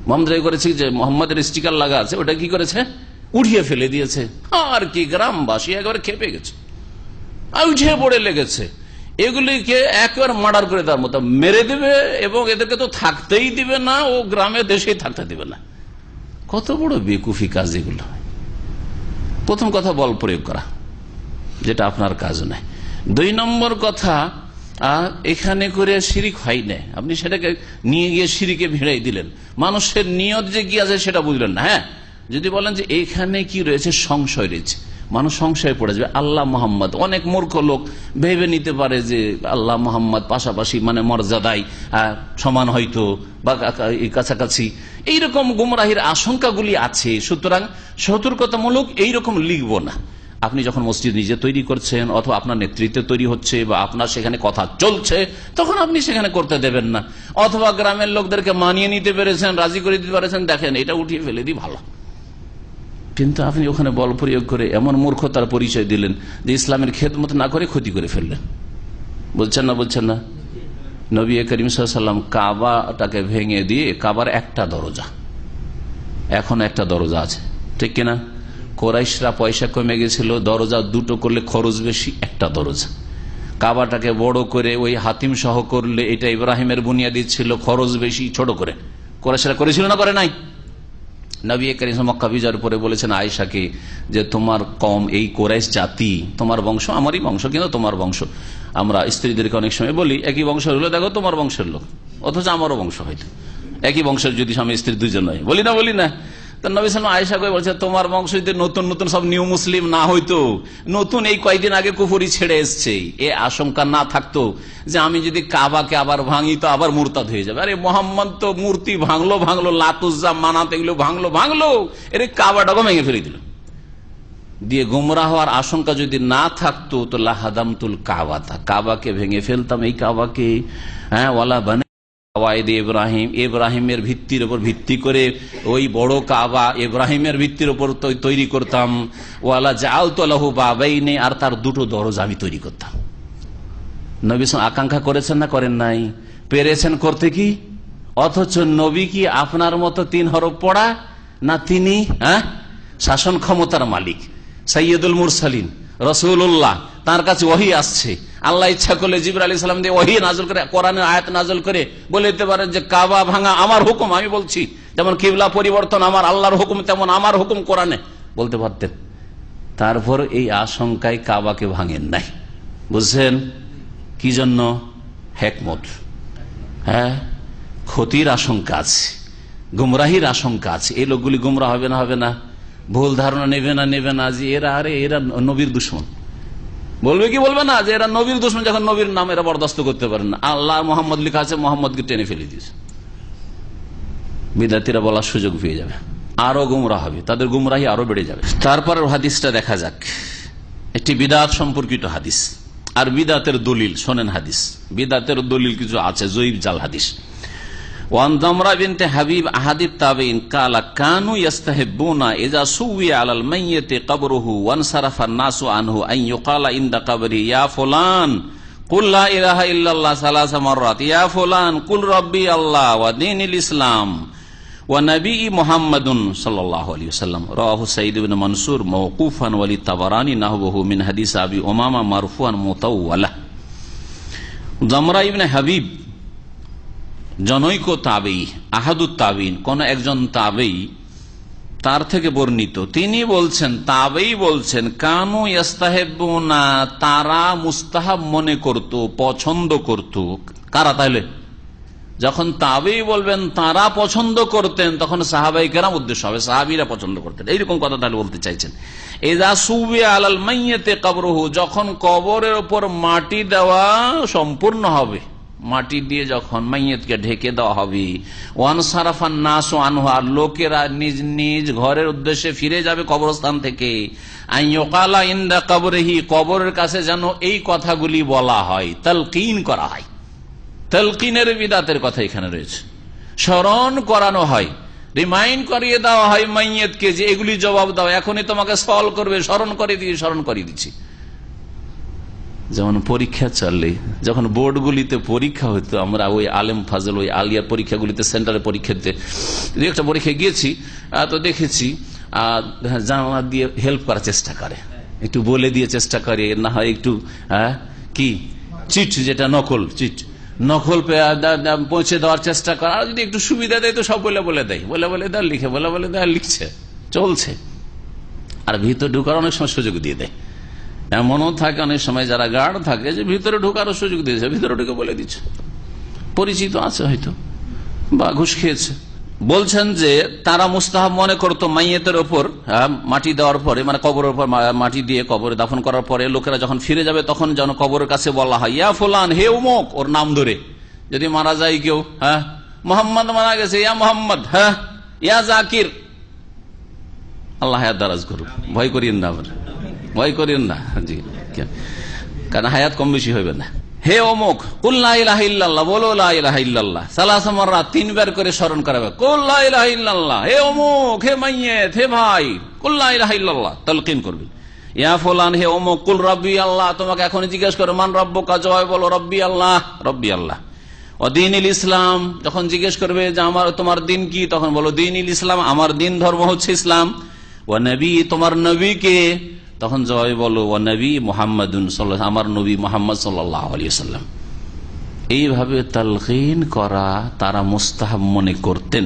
মোহাম্মদ করেছি যে মোহাম্মদের স্টিকার লাগা আছে, ওটা কি করেছে, উঠিয়ে ফেলে দিয়েছে। আর কি গ্রামবাসী একবারে খেপে গেছে, উঠিয়ে পড়ে লেগেছে, এগুলিকে একবার মার্ডার করে দেওয়ার মতো মেরে দেবে, এবং এদেরকে তো থাকতেই দিবে না, ও গ্রামে দেশেই থাকতে দিবে না। কত বড় বেকুফি কাজ এগুলো। প্রথম কথা বল প্রয়োগ করা, যেটা আপনার কাজ নয়। 2 নম্বর কথা, এখানে করে শিরিক হয় না, আপনি সেটাকে নিয়ে গিয়ে শিরিকে ভিড়াই দিলেন, মানুষের নিয়ত যে কি আছে সেটা বুঝলেন না। যদি বলেন যে এখানে কি রয়েছে, সংশয় রয়েছে, মানুষ সংশয়ে পড়ে যাবে। আল্লাহ মোহাম্মদ, অনেক মূর্খ লোক ভেবে নিতে পারে যে আল্লাহ মোহাম্মদ পাশাপাশি মানে মর্যাদায় সমান হয়তো বা কাছাকাছি, এইরকম গুমরাহির আশঙ্কাগুলি আছে। সুতরাং সতর্কতামূলক এইরকম লিখব না। আপনি যখন মসজিদ নিজে তৈরি করছেন অথবা আপনার নেতৃত্বে তৈরি হচ্ছে বা আপনার সেখানে কথা চলছে, তখন আপনি সেখানে করতে দেবেন না। অথবা গ্রামের লোকদেরকে মানিয়ে নিতে পেরেছেন, রাজি করে দিতে পেরেছেন, দেখেন এটা উঠিয়ে ফেলে দিই ভালো, কিন্তু আপনি ওখানে বল প্রয়োগ করে এমন মূর্খতার পরিচয় দিলেন যে ইসলামের খেদমত না করে ক্ষতি করে ফেললেন। বলছেন না? নবী করিম সাল্লাল্লাহু আলাইহি ওয়াসাল্লাম কাবাটাকে ভেঙে দিয়ে, কাবার একটা দরজা, এখন একটা দরজা আছে, ঠিক কিনা? কোরাইশরা পয়সা কমে গেছিল, দরজা 2টো করলে খরচ বেশি, একটা দরজা। কাবাটাকে বড় করে ওই হাতিম সহ করলে এটা ইব্রাহিমের বুনিয়াদি ছিল, খরচ বেশি, ছোট করে। কোরাইশরা করেছিল না করে নাই? নবী করিম মক্কা বিজয়ের পরে বলেছেন আয়েশাকে যে তোমার কম এই কোরাইশ জাতি, তোমার বংশ আমারই বংশ, কিন্তু তোমার বংশ। আমরা স্ত্রীদেরকে অনেক সময় বলি একই বংশ হলো, দেখো তোমার বংশের লোক, অথচ আমারও বংশ হয়তো একই বংশের, যদি স্বামী স্ত্রী 2 জন হয়, বলি না। তো নবী সাল্লাল্লাহু আলাইহি ওয়াসাল্লাম আয়েশা বলছে তোমার বংশ যদি নতুন সব নিউ মুসলিম না হইতো, নতুন এই কয়েকদিন আগে কুফরি ছেড়ে এসছে, এ আশঙ্কা না থাকতো যে আমি যদি কাবাকে আবার ভাঙি তো আবার মুরতাদ হয়ে যাবে। আরে মোহাম্মদ তো মূর্তি ভাঙলো, লাতুজ্জা মানাত এগুলো ভাঙলো, এর কাবাটাকে ভেঙে ফেলে দিল। দিয়ে গুমরাহ হওয়ার আশঙ্কা যদি না থাকতো তো লাহাদামতুল কাবাতা, কাবাকে ভেঙে ফেলতাম, এই কাবাকে ওয়ালা বানা ইব্রাহিমের ভিত্তির উপর ভিত্তি করে ওই বড় কাবা ইব্রাহিমের ভিত্তির উপর তৈরি করতাম। ওয়ালা জাআলতু লাহু বাবাইনি, আর তার 2টো দরজা আমি তৈরি করতাম। নবী আকাঙ্ক্ষা করেছেন না করেন নাই? পেরেছেন করতে কি? অথচ নবী কি আপনার মতো 3 হরফ পড়া না? তিনি শাসন ক্ষমতার মালিক, সাইয়্যিদুল মুরসালিন, রাসূলুল্লাহ। তার কাছে ওহী আসছে, আল্লাহ ইচ্ছা করলে জিবরাইল আলাইহিস সালাম দিয়ে ওহী নাযিল করে, কোরআনের আয়াত নাযিল করে বলে দিতে পারেন যে কাবা ভাঙা আমার হুকুম, আমি বলছি। যেমন কিবলা পরিবর্তন আমার আল্লাহর হুকুম, তেমন আমার হুকুম কোরআনে, বলতে পারতেন। তারপর এই আশঙ্কায় কাবাকে ভাঙেন নাই। বুঝছেন কি জন্য? হিকমত। ক্ষতির আশঙ্কা আছে, গুমরাহির আশঙ্কা আছে। এই লোকগুলি গুমরা হবে না, হবে না, ভুল ধারণা নেবে না যে এরা নবীর দুশমন। বলবে কি বলবে না যে এরা নবীর দুশমন, যখন নবীর নাম এরা বরদাস্ত করতে পারে না। আল্লাহ মোহাম্মদ লেখা আছে, মোহাম্মদকে টেনে ফেলে দিয়েছে। বিদাতিরা বলার সুযোগ পেয়ে যাবে, আরো গুমরা হবে, তাদের গুমরাহি আরো বেড়ে যাবে। তারপর হাদিসটা দেখা যাক, একটি বিদাত সম্পর্কিত হাদিস আর বিদাতের দলিল। শোনেন হাদিস, বিদাতের দলিল কিছু আছে, জয়ীফ জাল হাদিস। ওয়ান দামরা বিনতে হাবিব আহাদিব তাবেইন কালা কানু ইস্তাহিবুনা ইযা সুবিয়া আলাল মাইয়িতি কবরুহু ওয়ান সারাফান নাসু আনহু আন ইউকালা ইনদা কবরি ইয়া ফুলান কুল লা ইলাহা ইল্লাল্লাহ সালাসা মাররাত, ইয়া ফুলান কুল রাব্বি আল্লাহ ওয়া দীনুল ইসলাম ওয়া নবী মুহাম্মাদুন সাল্লাল্লাহু আলাইহি ওয়াসাল্লাম। রাওয়াহু সাঈদ ইবনে মানসুর মাওকুফান ওয়া লি তাবারানী নাহবুহু মিন হাদিস আবি উমামা মারফুআন মুতাওয়ালা। দামরা ইবনে হাবিব জনৈক তাবেই, আহাদুত তাবিন, কোন একজন তাবেই, তার থেকে বর্ণিত। তিনি বলছেন, তাবেই বলছেন, কানু ইস্তাহিবুনা, তারা মুস্তাহাব মনে করত, পছন্দ করত। কারা? তাহলে যখন তাবেই বলবেন তারা পছন্দ করতেন, তখন সাহাবায়ে কেরাম উদ্দেশ্য হবে, সাহাবীরা পছন্দ করতেন, এইরকম কথা তাহলে বলতে চাইছেন। ইযা সুবিয়া আলাল মাইয়িতি কবরুহু, যখন কবরের উপর মাটি দেওয়া সম্পূর্ণ হবে, মাটি দিয়ে যখন মাইয়িতকে ঢেকে দেওয়া হবে, ওয়ান সারাফান নাসু আনহু, আর লোকেরা নিজ নিজ ঘরের উদ্দেশ্যে ফিরে যাবে কবরস্থান থেকে, আন ইউকালা ইনদা কবরিহি, কবরের কাছে যেন এই কথাগুলি বলা হয়, তালকিন করা হয়। তালকিনের বিদাতের কথা এখানে রয়েছে, স্মরণ করানো হয়, রিমাইন্ড করিয়ে দেওয়া হয় মাইয়িতকে যে এগুলি জবাব দাও, এখনই তোমাকে সওয়াল করবে, স্মরণ করিয়ে দিচ্ছি। যেমন পরীক্ষা চললে, যখন বোর্ডগুলিতে পরীক্ষা হতো, আমরা ওই আলেম ফাজল, ওই আলিয়ার পরীক্ষাগুলিতে, সেন্টারে পরীক্ষা দিতে একটা পরীক্ষা গিয়েছি, তো দেখেছি জানালা দিয়ে হেল্প করার চেষ্টা করে, একটু বলে দিয়ে চেষ্টা করে, না হয় একটু কি চিট, যেটা নকল চিট, নকল পৌঁছে দেওয়ার চেষ্টা করে। আর যদি একটু সুবিধা দেয় তো সব বলে দেয়, লিখে বলে দেয়, লিখছে, চলছে। আর ভিতর ঢুকার অনেক সময় সুযোগ দিয়ে দেয়। এমনও থাকে অনেক সময় যারা গার্ড থাকে যে ভিতরে ঢোকারও সুযোগ দিয়েছে, ভিতরে ঢুকে বলে দিচ্ছে, পরিচিত আছে হয়তো বা ঘুষ খেয়েছে। বলছেন যে তারা মুস্তাহাব মনে করতো মাইয়িতের ওপর মাটি দেওয়ার পরে, মানে কবরের উপর মাটি দিয়ে কবরে দাফন করার পরে লোকেরা যখন ফিরে যাবে, তখন যেন কবরের কাছে বলা হয়, ইয়া ফুলান, হে উমুক, ওর নাম ধরে। যদি মারা যায় কেউ, মোহাম্মদ মারা গেছে, ইয়া মোহাম্মদ, ইয়া জাকির, আল্লাহ হায়াত দারাজ করুক, ভয় করিয়েন না, ভয় করিয়েন না জি, কারণ হায়াত কম বেশি হইবে না। হে অমুক, কুল লা ইলাহা ইল্লাল্লাহ, বলো লা ইলাহা ইল্লাল্লাহ, সালাসা মাররাত, 3 বার করে স্মরণ করাবে, কুল লা ইলাহা ইল্লাল্লাহ, হে অমুক, হে মাইয়িত, হে ভাই, কুল লা ইলাহা ইল্লাল্লাহ, তালকিন করবে। ইয়া ফুলান, হে অমুক, কুল রাব্বি আল্লাহ, তোমাকে এখন জিজ্ঞেস করে মান রাব্বুকা, জবাবে বলো রব্বি আল্লাহ, রব্বি আল্লাহ। ও দীনুল ইসলাম, যখন জিজ্ঞেস করবে যে তোমার দিন কি, তখন বলো দীনুল ইসলাম, আমার দিন ধর্ম হচ্ছে ইসলাম। ও নবী, তোমার নবী কে, তখন জবাবে বলো ও নবী মুহাম্মাদুন সাল্লাল্লাহু, আমার নবী মুহাম্মদ সাল্লাল্লাহু আলাইহি ওয়াসাল্লাম। এইভাবে তালকিন করা তারা মুস্তাহাব মনে করতেন।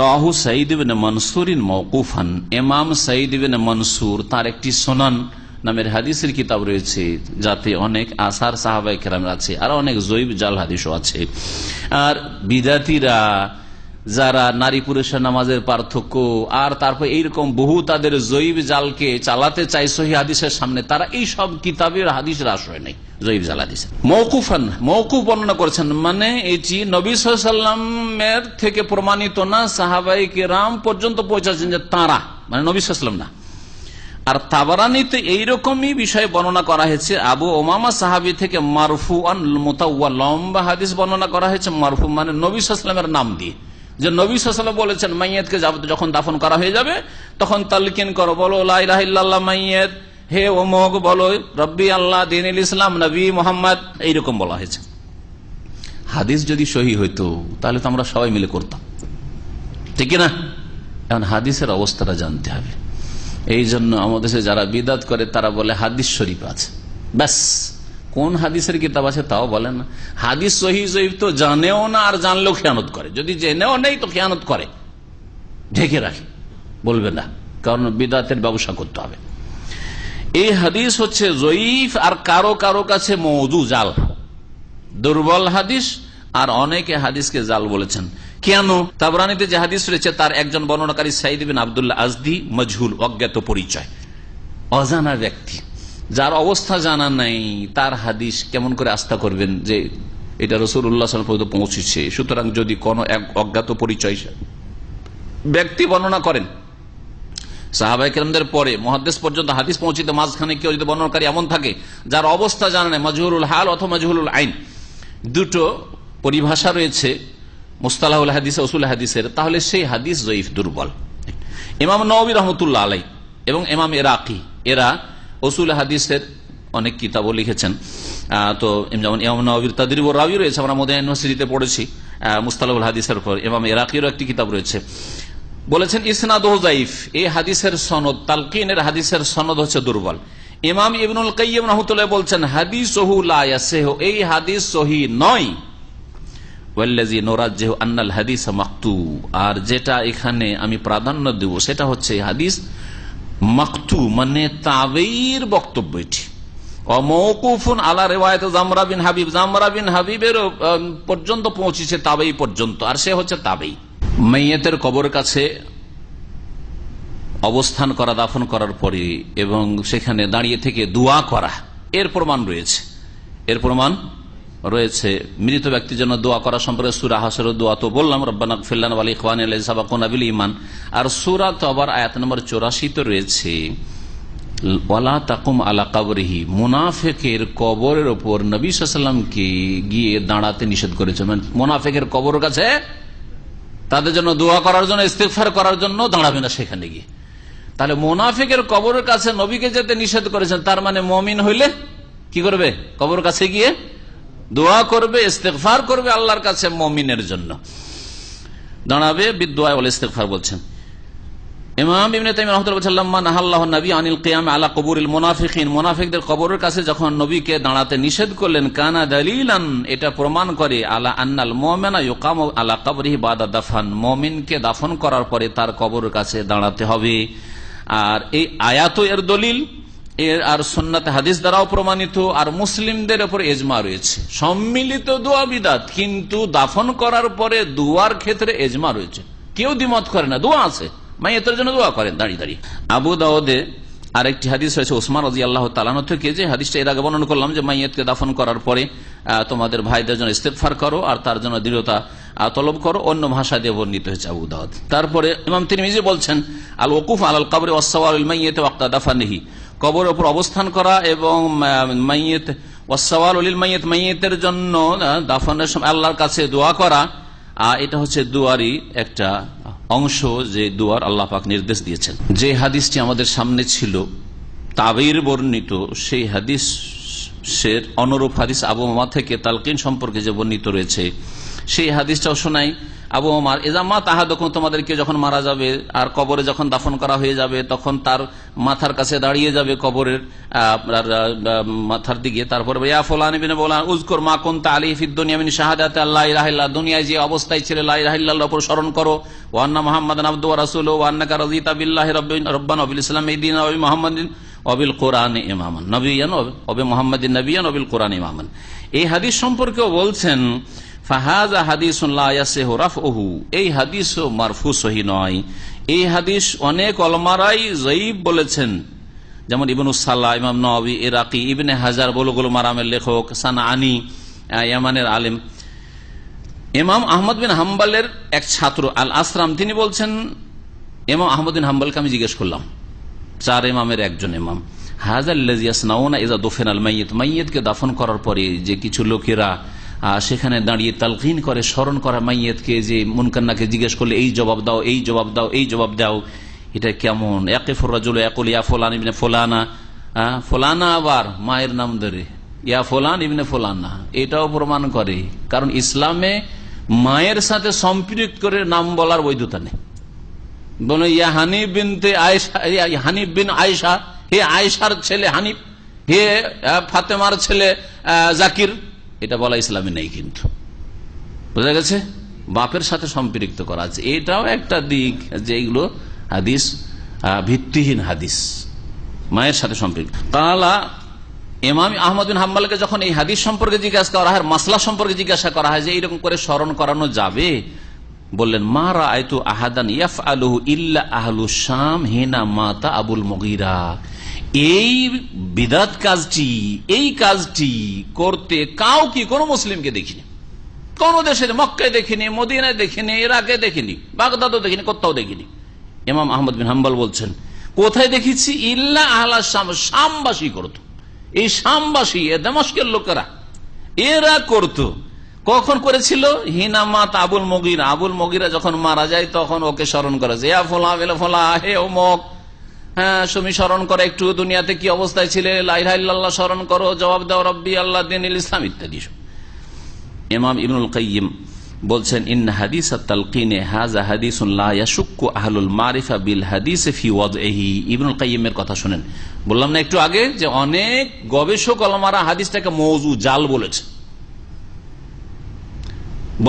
রাহু সাঈদ ইবনে মানসুরিন মাওকুফান, ইমাম সাঈদ ইবনে মানসুর, তার একটি সুনান নামের হাদিসের কিতাব রয়েছে, যাতে অনেক আসার সাহাবায়ে কেরামের আছে, আর অনেক জয়ীফ জাল হাদিসও আছে। আর বিদাতীরা যারা নারী পুরুষের নামাজের পার্থক্য, আর তারপর এইরকম বহু তাদের জয়ীফ জালকে চালাতে চাই সহিহ হাদিসের সামনে, তারা এই সব কিতাবের হাদিসের আশ্রয় নেই, জয়ীফ জাল হাদিস। মওকুফান, মওকুফ বর্ণনা করেছেন, মানে এটি নবী সাল্লাল্লাহু আলাইহি ওয়াসাল্লামের থেকে প্রমাণিত না, সাহাবায়ে কেরাম পর্যন্ত পৌঁছাচ্ছেন যে তারা, মানে নবী সাল্লাল্লাহু আলাইহি ওয়াসাল্লাম না। আর তাবারানীতে এইরকমই বিষয় বর্ণনা করা হয়েছে, আবু উমামা সাহাবী থেকে মারফুআন মুতাওয়াল, লম্বা হাদিস বর্ণনা করা হয়েছে মারফু, মানে নবী সাল্লাল্লাহু আলাইহি ওয়াসাল্লামের নাম দিয়ে, যে নবী সাল্লাল্লাহু আলাইহি ওয়াসাল্লাম বলেছেন মাইয়িতকে যখন দাফন করা হয়ে যাবে, তখন তালকিন করো, বলো লা ইলাহা ইল্লাল্লাহ মাইয়িত, হে অমুক, বলো রব্বি আল্লাহ, দীনুল ইসলাম, নবী মুহাম্মদ, এইরকম বলা হয়েছে। হাদিস যদি সহি হইতো তাহলে তো আমরা সবাই মিলে করতাম, ঠিক না? এখন হাদিসের অবস্থাটা জানতে হবে। এই জন্য আমাদের দেশে যারা বিদআত করে তারা বলে হাদিস শরীফ আছে, ব্যাস কোন হাদিসের কিতাব আছে তাও বলে না। হাদিস সহি জয়ীফ তো জানেও না, আর জানলেও খেয়ানত করে। যদি জেনেও নেই তো খেয়ানত করে, ঢেকে রাখে, বলবে না, কারণ বিদআতের ব্যবসা করতে হবে। এই হাদিস হচ্ছে জয়ীফ, আর কারো কারো কাছে মওদু, জাল, দুর্বল হাদিস। আর অনেকে হাদিসকে জাল বলেছেন। কেন? তাবরানীতে যে হাদিস রয়েছে তার একজন বর্ণনাকারী সাঈদ বিন আব্দুল্লাহ আজদি, মজহুল, অজ্ঞাত পরিচয়, অজানা ব্যক্তি, যার অবস্থা জানা নাই, তার হাদিস কেমন করে আস্থা করবেন যে এটা রাসূলুল্লাহ সাল্লাল্লাহু আলাইহি ওয়াসাল্লাম পর্যন্ত পৌঁছেছে? সুতরাং যদি কোনো এক অজ্ঞাত পরিচয় ব্যক্তি বর্ণনা করেন, সাহাবায়ে কেরামদের পরে মুহাদ্দিস পর্যন্ত হাদিস পৌঁছিতে মাঝখানে কেউ যদি বর্ণনাকারী এমন থাকে যার অবস্থা জানা নাই, মাজহুলুল হাল অথবা মাজহুলুল আইন, দুটো পরিভাষা রয়েছে মুস্তালাহুল হাদিস, উসুল হাদিসের, তাহলে সেই হাদিস জয়ীফ, দুর্বল। ইমাম নওয়াবী রাহমাতুল্লাহ আলাইহি এবং ইমাম ইরাকি, এরা উসুল হাদিসের অনেক কিতাবও লিখেছেন। তো যেমন ইমাম নওয়াবীর তাদরিবুর রাবি রয়েছে, আমরা মদিনা ইউনিভার্সিটিতে পড়েছি মুস্তালাহুল হাদিসের উপর। ইমাম ইরাকিরও একটি কিতাব রয়েছে। বলেছেন ইসনাদুহু যায়িফ, এই হাদিসের সনদ, তালকিনের হাদিসের সনদ হচ্ছে দুর্বল। ইমাম ইবনুল কাইয়্যিম রাহমাতুল্লাহ বলছেন হাদিসুহু লা ইয়াসিহু, এই হাদিস সহিহ নয়। ওয়াল্লাযী নুরাজ্জিহু আন্নাল হাদিস মাকতু, আর যেটা এখানে আমি প্রাধান্য দেব সেটা হচ্ছে হাদিস মাকতু, মানে তাবেঈর বক্তব্য এটি। অমওকুফুন আলা রিওয়ায়াত জামরা বিন হাবিব, জামরা বিন হাবিবের পর্যন্ত পৌঁছেছে, তাবেঈ পর্যন্ত, আর সে হচ্ছে তাবেঈ। মাইয়াতের কবর কাছে অবস্থান করা, দাফন করার পরে এবং সেখানে দাঁড়িয়ে থেকে দোয়া করা, এর প্রমাণ রয়েছে, এর প্রমাণ রয়েছে। মৃত ব্যক্তির জন্য দোয়া করা সম্পর্কে সূরা হাসরের দোয়া তো বললাম, রব্বানা ইগফির লানা ওয়া লিইখওয়ানিনা আল্লাযীনা সাবাকুনা বিল ঈমান। আর সূরা তওবার আয়াত নম্বর 84 তো রয়েছে ওয়ালা তাকুম আলা কবরিহি, মুনাফিকের কবরের উপর নবী সাল্লাল্লাহু আলাইহি ওয়াসাল্লামকে গিয়ে দাঁড়াতে নিষেধ করেছেন। মানে মুনাফিকের কবরের কাছে তাদের জন্য দোয়া করার জন্য, ইস্তিগফার করার জন্য দাঁড়াবে না সেখানে গিয়ে। তাহলে মুনাফিকের কবরের কাছে নবীকে যেতে নিষেধ করেছেন, তার মানে মুমিন হইলে কি করবে? কবরের কাছে গিয়ে দোয়া করবে, ইস্তিগফার করবে আল্লাহর কাছে, মুমিনের জন্য দাঁড়াবে, বিদুআ ওয়াল ইস্তিগফার বলছেন। ইমাম ইবনে তাইমিয়া রাহমাতুল্লাহ বলেছেন লাম্মা নাহাল্লাহু নবী আনিল কিয়াম আলা কুবুরিল মুনাফিকিন, মুনাফিকদের কবরের কাছে যখন নবীকে দাঁড়াতে নিষেধ করলেন, কানা দালিলান, এটা প্রমাণ করে আলা আন্নাল মুমিনা ইউকামু আলা কবরিহি বাদা দাফন, মুমিনকে দাফন করার পরে তার কবরের কাছে দাঁড়াতে হবে। আর এই আয়াত এর দলিল, এর আর সুন্নাত হাদিস দ্বারাও প্রমাণিত, আর মুসলিমদের উপর ইজমা রয়েছে। সম্মিলিত দোয়া বিদআত, কিন্তু দাফন করার পরে দোয়ার ক্ষেত্রে ইজমা রয়েছে, কেউ দ্বিমত করে না, দোয়া আছে, মাইয়াতের জন্য দোয়া করেন দাঁড়িয়ে দাঁড়িয়ে। আবু দাউদে আরেকটি হাদিস রয়েছে ওসমান রাদিয়াল্লাহু তাআলা আনহু থেকে, যে হাদিসটা এর আগে বর্ণনা করলাম, যে মাইয়াতকে দাফন করার পরে তোমাদের ভাইদের জন্য ইস্তিগফার করো আর তার জন্য দৃঢ়তা তলব করো, অন্য ভাষা দিয়ে বর্ণিত হয়েছে আবু দাউদ। তারপরে ইমাম তিরমিজি বলছেন আল ওকুফ আলাল কবরি ওয়াস সাওয়াল লিল মাইয়িত ওয়াক্তা দাফনিহি, কবরের উপর অবস্থান করা এবং মাইয়িত ওয়াস সাওয়াল লিল মাইয়িত, মাইয়িতের জন্য দাফনের সময় আল্লাহর কাছে দোয়া করা, এটা হচ্ছে দুয়ারই একটা অংশ, যে দুয়ার আল্লাহ পাক নির্দেশ দিয়েছেন। যে হাদিসটি আমাদের সামনে ছিল তাবেঈর বর্ণিত, সেই হাদিসের অনুরূপ হাদিস আবু উমামা থেকে তালকিন সম্পর্কে যে বর্ণিত রয়েছে, সেই হাদিসটাও শোনাই। আবু উমার, এজা মা তাহাদুকুম, তোমাদেরকে যখন মারা যাবে আর কবরে যখন দাফন করা হয়ে যাবে, তখন তার মাথার কাছে দাঁড়িয়ে যাবে, কবরের মাথার দিকে, তারপরে ইয়া ফুলান ইবনে ফুলান উযকুর মা কুনতা আলাইহি ফিদ দুনিয়া মিন শাহাদাতি আল্লা ইলাহা ইল্লাল্লাহ, দুনিয়ায় যে অবস্থায় ছিল লা ইলাহা ইল্লাল্লাহর উপর স্মরণ করো, ওয়া আন্না মুহাম্মাদান আবদুহু ওয়া রাসূলুহু ওয়া আন্নাকা রাযিতা বিল্লাহি রাব্বান ওয়া বিল ইসলামি দীনান ওয়া বি মুহাম্মাদিন ওয়া বিল কুরআনি ইমামান নবিয়ান ওয়া বি মুহাম্মাদিন নবিয়ান ওয়া বিল কুরআনি ইমামান। এই হাদিস সম্পর্কেও বলছেন ফাহাযা হাদিসুন লা ইয়াসিহু রাফউহু, এই হাদিসও মারফু সহিহ নয়। এই হাদিস অনেক উলামারাই যায়ীফ বলেছেন, যেমন ইবনুস সালাহ, ইমাম নওয়াবী, ইরাকি, ইবনে হাজার, বুলুগুল মারামের লেখক, সানাআনী, ইয়ামানের আলেম। ইমাম আহমদ বিন হাম্বলের এক ছাত্র আল আসরাম, তিনি বলছেন, ইমাম আহমদ বিন হাম্বলকে আমি জিজ্ঞেস করলাম, চার ইমামের একজন ইমাম, হাযাল্লাযী ইয়াসনাউনা ইযা দুফিনাল মাইয়িত, মাইয়িতকে দাফন করার পরে যে কিছু লোকেরা সেখানে দাঁড়িয়ে তালকিন করে, স্মরণ করা মাইয়িতকে, যে মুনকারনাকে জিজ্ঞেস করলে এই জবাব দাও, এই জবাব দাও, এই জবাব দাও, এটা কেমন? ইয়াকিফুর রাজুলু ইয়াকুলু ইয়া ফুলান ইবনে ফুলানা, ফুলানা আবার মায়ের নাম ধরে, ইয়া ফোলান ইবনে ফোলান না, এটাও প্রমাণ করে। কারণ ইসলামে মায়ের সাথে সম্পৃক্ত করে নাম বলার বৈধতা নেই। বলো ইয়া হানিফ বিনতে আয়েশা, হানিফ বিন আয়েশা, হে আয়েশার ছেলে হানিফ, হে ফাতেমার ছেলে জাকির, এটা বলা ইসলামে নেই। কিন্তু বোঝা গেছে, বাপের সাথে সম্পৃক্ত করা আছে, এটাও একটা দিক যে এগুলো হাদিস ভিত্তিহীন হাদিস, মায়ের সাথে সম্পৃক্ত। কালা ইমাম আহমদ বিন হাম্বলকে যখন এই হাদিস সম্পর্কে জিজ্ঞাসা করা হয়, মাসলা সম্পর্কে জিজ্ঞাসা করা হয় যে এইরকম করে স্মরণ করানো যাবে, বললেন মা রাআইতু আহাদান ইয়াফআলুহু ইল্লা আহলু শাম হিনা মাতা আবুল মুগীরা। এই বিদআত কাজটি, এই কাজটি করতে কাউকে, কোন মুসলিমকে দেখিনি, কোন দেশের, মক্কায় দেখিনি, মদিনায় দেখিনি, ইরাকে দেখিনি, বাগদাদও দেখিনি, কোথাও দেখিনি। ইমাম আহমদ বিন হাম্বল বলছেন কোথায় দেখেছি, ইল্লা আহলা শাম, শামবাসী করত, এই শামবাসী দামেস্কের লোকেরা এরা করত। কখন করেছিল? হিনামাত আবুল মুগীরা, আবুল মুগীরা যখন মারা যায় তখন ওকে স্মরণ করেছে, ইয়া ফোলা বেলা ফোলা, হে ওমক, হ্যাঁ তুমি স্মরণ করো একটু, দুনিয়াতে কি অবস্থায় ছিলে, লা ইলাহা ইল্লাল্লাহ স্মরণ করো, জবাব দাও রব্বি আল্লাহ দীনুল ইসলাম ইত্যাদি। ইমাম ইবনুল কাইয়িম বলছেন ইন হাদিস আত-তালকিনে হাযা হাদিসুন লা ইয়াশুক্কু আহলুল মারিফা বিল হাদিস ফি ওয়াদইহি। ইবনুল কাইয়িমের কথা শুনেন, বললাম না একটু আগে যে অনেক গবেষক ওলামারা হাদিসটাকে মওযু, জাল বলেছে।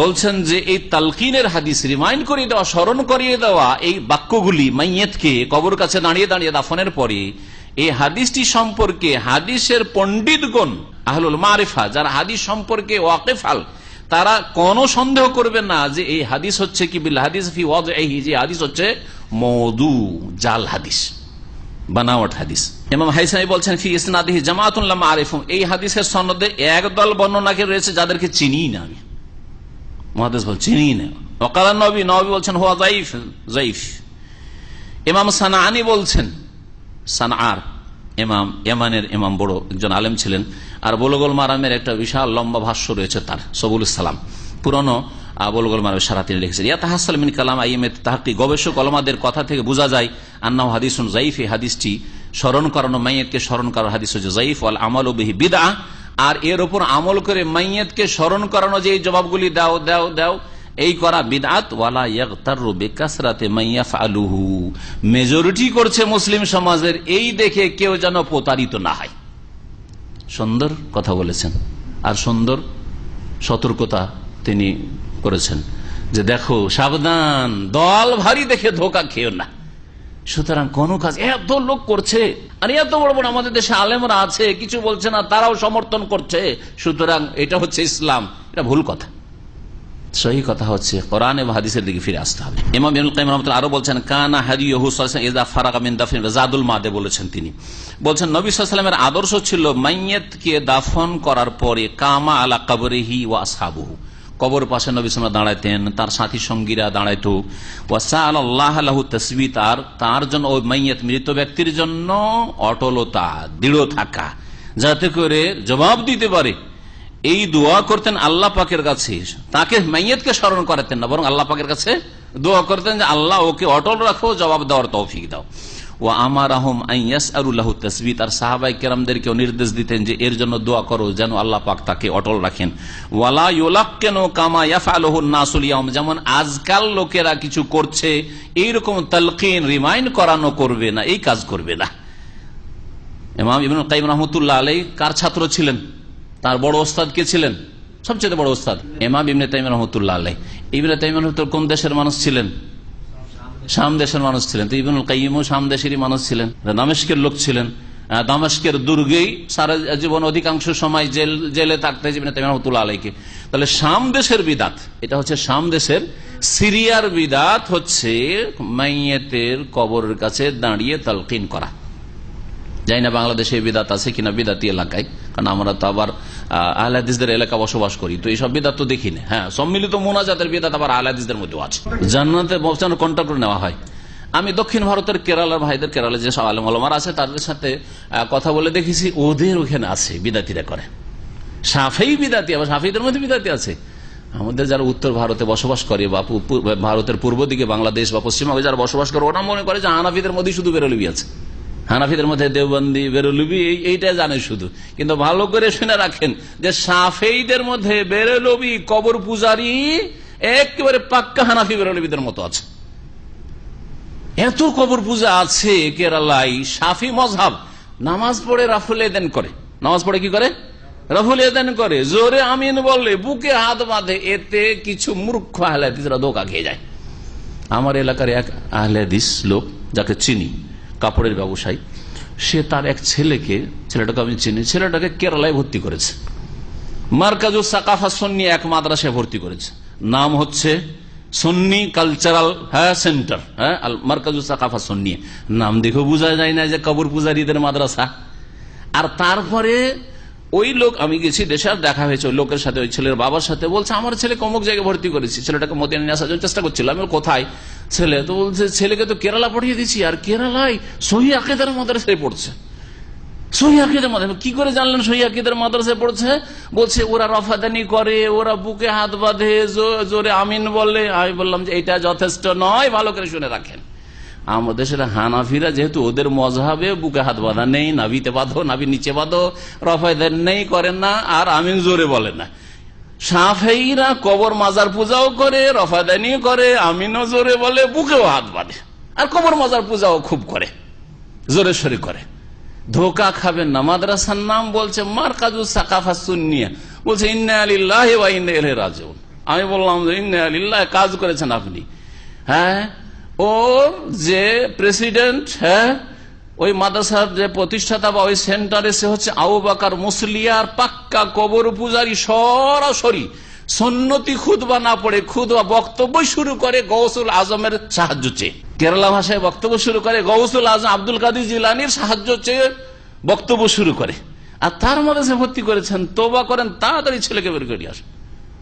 বলছেন যে এই তালকিনের হাদিস, রিমাইন্ড করিয়ে দেওয়া, স্মরণ করিয়ে দেওয়া এই বাক্যগুলি মাইয়েতকে কবর কাছে দাঁড়িয়ে দাঁড়িয়ে দাফনের পরে, এই হাদিসটি সম্পর্কে হাদিসের পণ্ডিতগণ, আহলুল মারিফা, যারা হাদিস সম্পর্কে ওয়াকিফাল, তারা কোনো সন্দেহ করবে না যে এই হাদিস হচ্ছে কি বিল হাদিস ফি ওয়াদইহি, যে হাদিস হচ্ছে মওদু, জাল হাদিস, বানাওয়াট হাদিস। ইমাম হাইসামি বলছেন ফি ইসনাদিহি জামাআতুন লা মাআরিফুম, এই হাদিসের সনদে একদল বর্ণনাকারী রয়েছে যাদেরকে চিনি না আমি, মুহাদ্দিস বল চিনি না। ওয়াকাল নবী, নবী বলছেন হুয়া যায়িফ, যায়িফ। ইমাম সানাআনি বলছেন, সানআর ইমাম, ইয়ামানের ইমাম, বড় একজন আলেম ছিলেন, আর বুলুগুল মারামের একটা বিশাল লম্বা ভাষ্য রয়েছে তার, সবুল সালাম, পুরনো বুলুগুল মারামের সারা তিনি লিখেছেন। ইয়াতাহাসাল মিন কালাম আইয়িমাত তাহকিক, গবেষক ওলামাদের কথা থেকে বোঝা যায় আন্নাহু হাদিসুন যায়িফ, এই হাদিসটি স্মরণ করানো, মাইয়াতকে স্মরণ করার হাদিস হচ্ছে যায়িফ, ওয়াল আমালু বিহি বিদআহ, আর এর উপর আমল করে মাইয়াতকে স্মরণ করানো, যে এই জবাবগুলি দাও দাও দাও, এই করা বিদআত। ওয়ালা ইয়াগতারু বিকাসরাতি মান ইয়াফআলুহু, মেজরিটি করছে মুসলিম সমাজের, এই দেখে কেউ যেন প্রতারিত না হয়। সুন্দর কথা বলেছেন, আর সুন্দর সতর্কতা তিনি করেছেন যে দেখো সাবধান, দল ভারী দেখে ধোকা খেও না। সুতরাং কোন কাজ এত লোক করছে, আর এত বড় বড় আমাদের দেশে আলেমরা আছে, কিছু বলছে না, তারাও সমর্থন করছে, সুতরাং এটা হচ্ছে ইসলাম, এটা ভুল কথা। সহি কথা হচ্ছে কোরআন এবং হাদিসের দিকে ফিরে আসতে হবে। ইমাম ইবনুল কাইয়িম রাহমাতুল্লাহ আরো বলছেন কানা হাদিয়ুহু সাল্লাল্লাহু আলাইহি ওয়াসাল্লাম ইযা ফারাগা মিন দাফন জাদুল মাদে, বলেছেন তিনি, বলছেন নবী সাল্লাল্লাহু আলাইহি ওয়াসাল্লামের আদর্শ ছিল মাইয়াতকে দাফন করার পরে কামা আলা কবরিহি ওয়া আসহাবুহু, কবর পাশে নবী সাল্লাল্লাহু আলাইহি ওয়াসাল্লাম দাঁড়াইতেন, তার সাথী সঙ্গীরা দাঁড়াইতো, ওয়া সাআলাল্লাহ লাহু তাসবিত, আর তার জন্য ওই মাইয়াত, মৃত ব্যক্তির জন্য অটলতা, দৃঢ় থাকা, যাতে করে জবাব দিতে পারে, এই দোয়া করতেন আল্লাহ পাকের কাছে। তাকে মাইয়াতকে স্মরণ করাতেন না, বরং আল্লাহ পাকের কাছে দোয়া করতেন যে আল্লাহ ওকে অটল রাখো, জবাব দেওয়ার তৌফিক দাও। ওয়া আমারাহুম আন ইয়াসআলু লাহু তাসবিত, আর সাহাবায়ে কেরামদেরকেও নির্দেশ দিতেন যে এর জন্য দোয়া করো যেন আল্লাহ পাক তাকে অটল রাখেন। ওয়ালা ইউলাক্কিনু কামা ইয়াফআলুহুন নাসুল ইয়াউম, যেমন আজকাল লোকেরা কিছু করছে এইরকম তালকিন, রিমাইন্ড করানো করবে না, এই কাজ করবে না। ইমাম ইবনুল কাইয়িম রাহমাতুল্লাহ আলাইহি কার ছাত্র ছিলেন? তার বড় ওস্তাদ কে ছিলেন? সবচেয়ে বড় ওস্তাদ ইমাম ইবনে তাইমিয়া রাহমাতুল্লাহ আলাইহি। ইবনে তাইমিয়া রাহমাতুল্লাহ কোন দেশের মানুষ ছিলেন? শাম দেশের মানুষ ছিলেন। তো ইবনুল কাইয়িমও শাম দেশেরই মানুষ ছিলেন, দামেস্কের লোক ছিলেন। দামেস্কের দুর্গেই সারা জীবন অধিকাংশ সময় জেলে থাকতে ইবনে তাইমিয়া রাহমাতুল্লাহ আলাইহিকে। তাহলে শাম দেশের বিদাত, এটা হচ্ছে শাম দেশের। সিরিয়ার বিদাত হচ্ছে মাইয়াতের কবরের কাছে দাঁড়িয়ে তালকিন করা। জানি না বাংলাদেশে বিদাত আছে কিনা, বিদাতি এলাকায়, কারণ আমরা তো আবার আহলে হাদিসদের এলাকা বসবাস করি, তো এইসব বিদাত তো দেখি না। হ্যাঁ, সম্মিলিত মোনাজাতের বিদাত আবার আহলে হাদিসদের মধ্যে আছে। জান্নাতে পৌঁছানোর কন্ট্যাক্ট করে নেওয়া হয়। আমি দক্ষিণ ভারতের কেরালার ভাইদের, কেরালা যে সব আলেম ওলামারা আছে তাদের সাথে কথা বলে দেখেছি, ওদের ওখানে আছে, বিদাতিরা করে। শাফেই বিদাতি, আবার শাফিদের মধ্যে বিদাতি আছে। আমাদের যারা উত্তর ভারতে বসবাস করে বা ভারতের পূর্ব দিকে বাংলাদেশ বা পশ্চিমবঙ্গে যারা বসবাস করে, ওরা মনে করে যে হানাফিদের মধ্যে শুধু বেরোলিবি আছে, হানাফিদের মধ্যে দেওবন্দি, বেরলভি এইটা জানে শুধু, কিন্তু ভালো করে শুনে রাখেন যে শাফেঈদের মধ্যে বেরলভি কবর পূজারি একেবারে পাক্কা হানাফি বেরলভিদের মতো আছে। এত কবর পূজা আছে কেরালায়। শাফি মজহাব নামাজ পড়ে রাফুল এদেন করে, নামাজ পড়ে কি করে? রাফুল এদেন করে, জোরে আমিন বলে, বুকে হাত বাঁধে। এতে কিছু মূর্খ আহলে হাদিসরা ধোঁকা খেয়ে যায়। আমার এলাকার এক আহলে হাদিস লোক যাকে চিনি, কাপড়ের ব্যবসায়ী, সে তার এক ছেলেটাকে আমি চিনি, ছেলেটাকে কেরালায় ভর্তি করেছে। মার্কাজুস সাকাফা সুন্নি এক মাদ্রাসায় ভর্তি করেছে, নাম হচ্ছে সুন্নি কালচারাল সেন্টার, মার্কাজুস সাকাফা সুন্নি। নাম দেখে বোঝা যায় না যে কবর পূজারীদের মাদ্রাসা। আর তারপরে ওই লোক, আমি গেছি দেশে, আর দেখা হয়েছে ওই লোকের সাথে, ওই ছেলের বাবার সাথে। বলছে আমার ছেলে অমুক জায়গায় ভর্তি করেছি। ছেলেটাকে মদিনা নিয়ে আসার জন্য চেষ্টা করছিল। আমি কোথায় ছেলে? তো বলছে ছেলেকে তো কেরালা পাঠিয়ে দিচ্ছি, আর কেরালায় সহি আকীদার মাদ্রাসায় পড়ছে। সহি আকীদার মাদ্রাসা? কি করে জানলেন সহি আকীদার মাদ্রাসায় পড়ছে? বলছে ওরা রফাদানি করে, ওরা বুকে হাত বাঁধে, জোরে আমিন বলে। আমি বললাম যে এটা যথেষ্ট নয়, ভালো করে শুনে রাখেন। আমাদের দেশের হানাফিরা যেহেতু ওদের মজহাবে বুকে হাত বাঁধা নেই, নাভিতে বাঁধো, নাভি নিচে বাঁধো, রফাদান নেই, করেন না, আর আমিন জোরে বলে না। শাফেঈরা কবর মাজার পূজাও করে, রফাদানি করে, আমিনও জোরে বলে, বুকেও হাত বাঁধে, আর কবর মাজার পূজাও খুব করে, জোরে সরে করে। ধোকা খাবেন না। মাদ্রাসার নাম বলছে মারকাজুস সাকাফা সুন্নিয়া, বলছে ইন্না লিল্লাহি ওয়া ইন্না ইলাইহি রাজিউন। আমি বললাম যে ইন্না লিল্লাহি কাজ করেছেন আপনি। ওর যে প্রেসিডেন্ট, ওই মাদ্রাসার যে প্রতিষ্ঠাতা বা ওই সেন্টারে, সে হচ্ছে আবু বকর মুসলিয়ার পাক্কা কবর পূজারী। সরাসরি সুন্নতি খুতবা না পড়ে খুতবা বক্তব্য শুরু করে গৌসুল আজমের সাহায্য চেয়ে। কেরালা ভাষায় বক্তব্য শুরু করে গৌসুল আজম আব্দুল কাদের জিলানির সাহায্য চেয়ে বক্তব্য শুরু করে। আর তার মাদ্রাসায় ভর্তি করেছেন। তোবা করেন, তাড়াতাড়ি ছেলেকে বের করে আসে।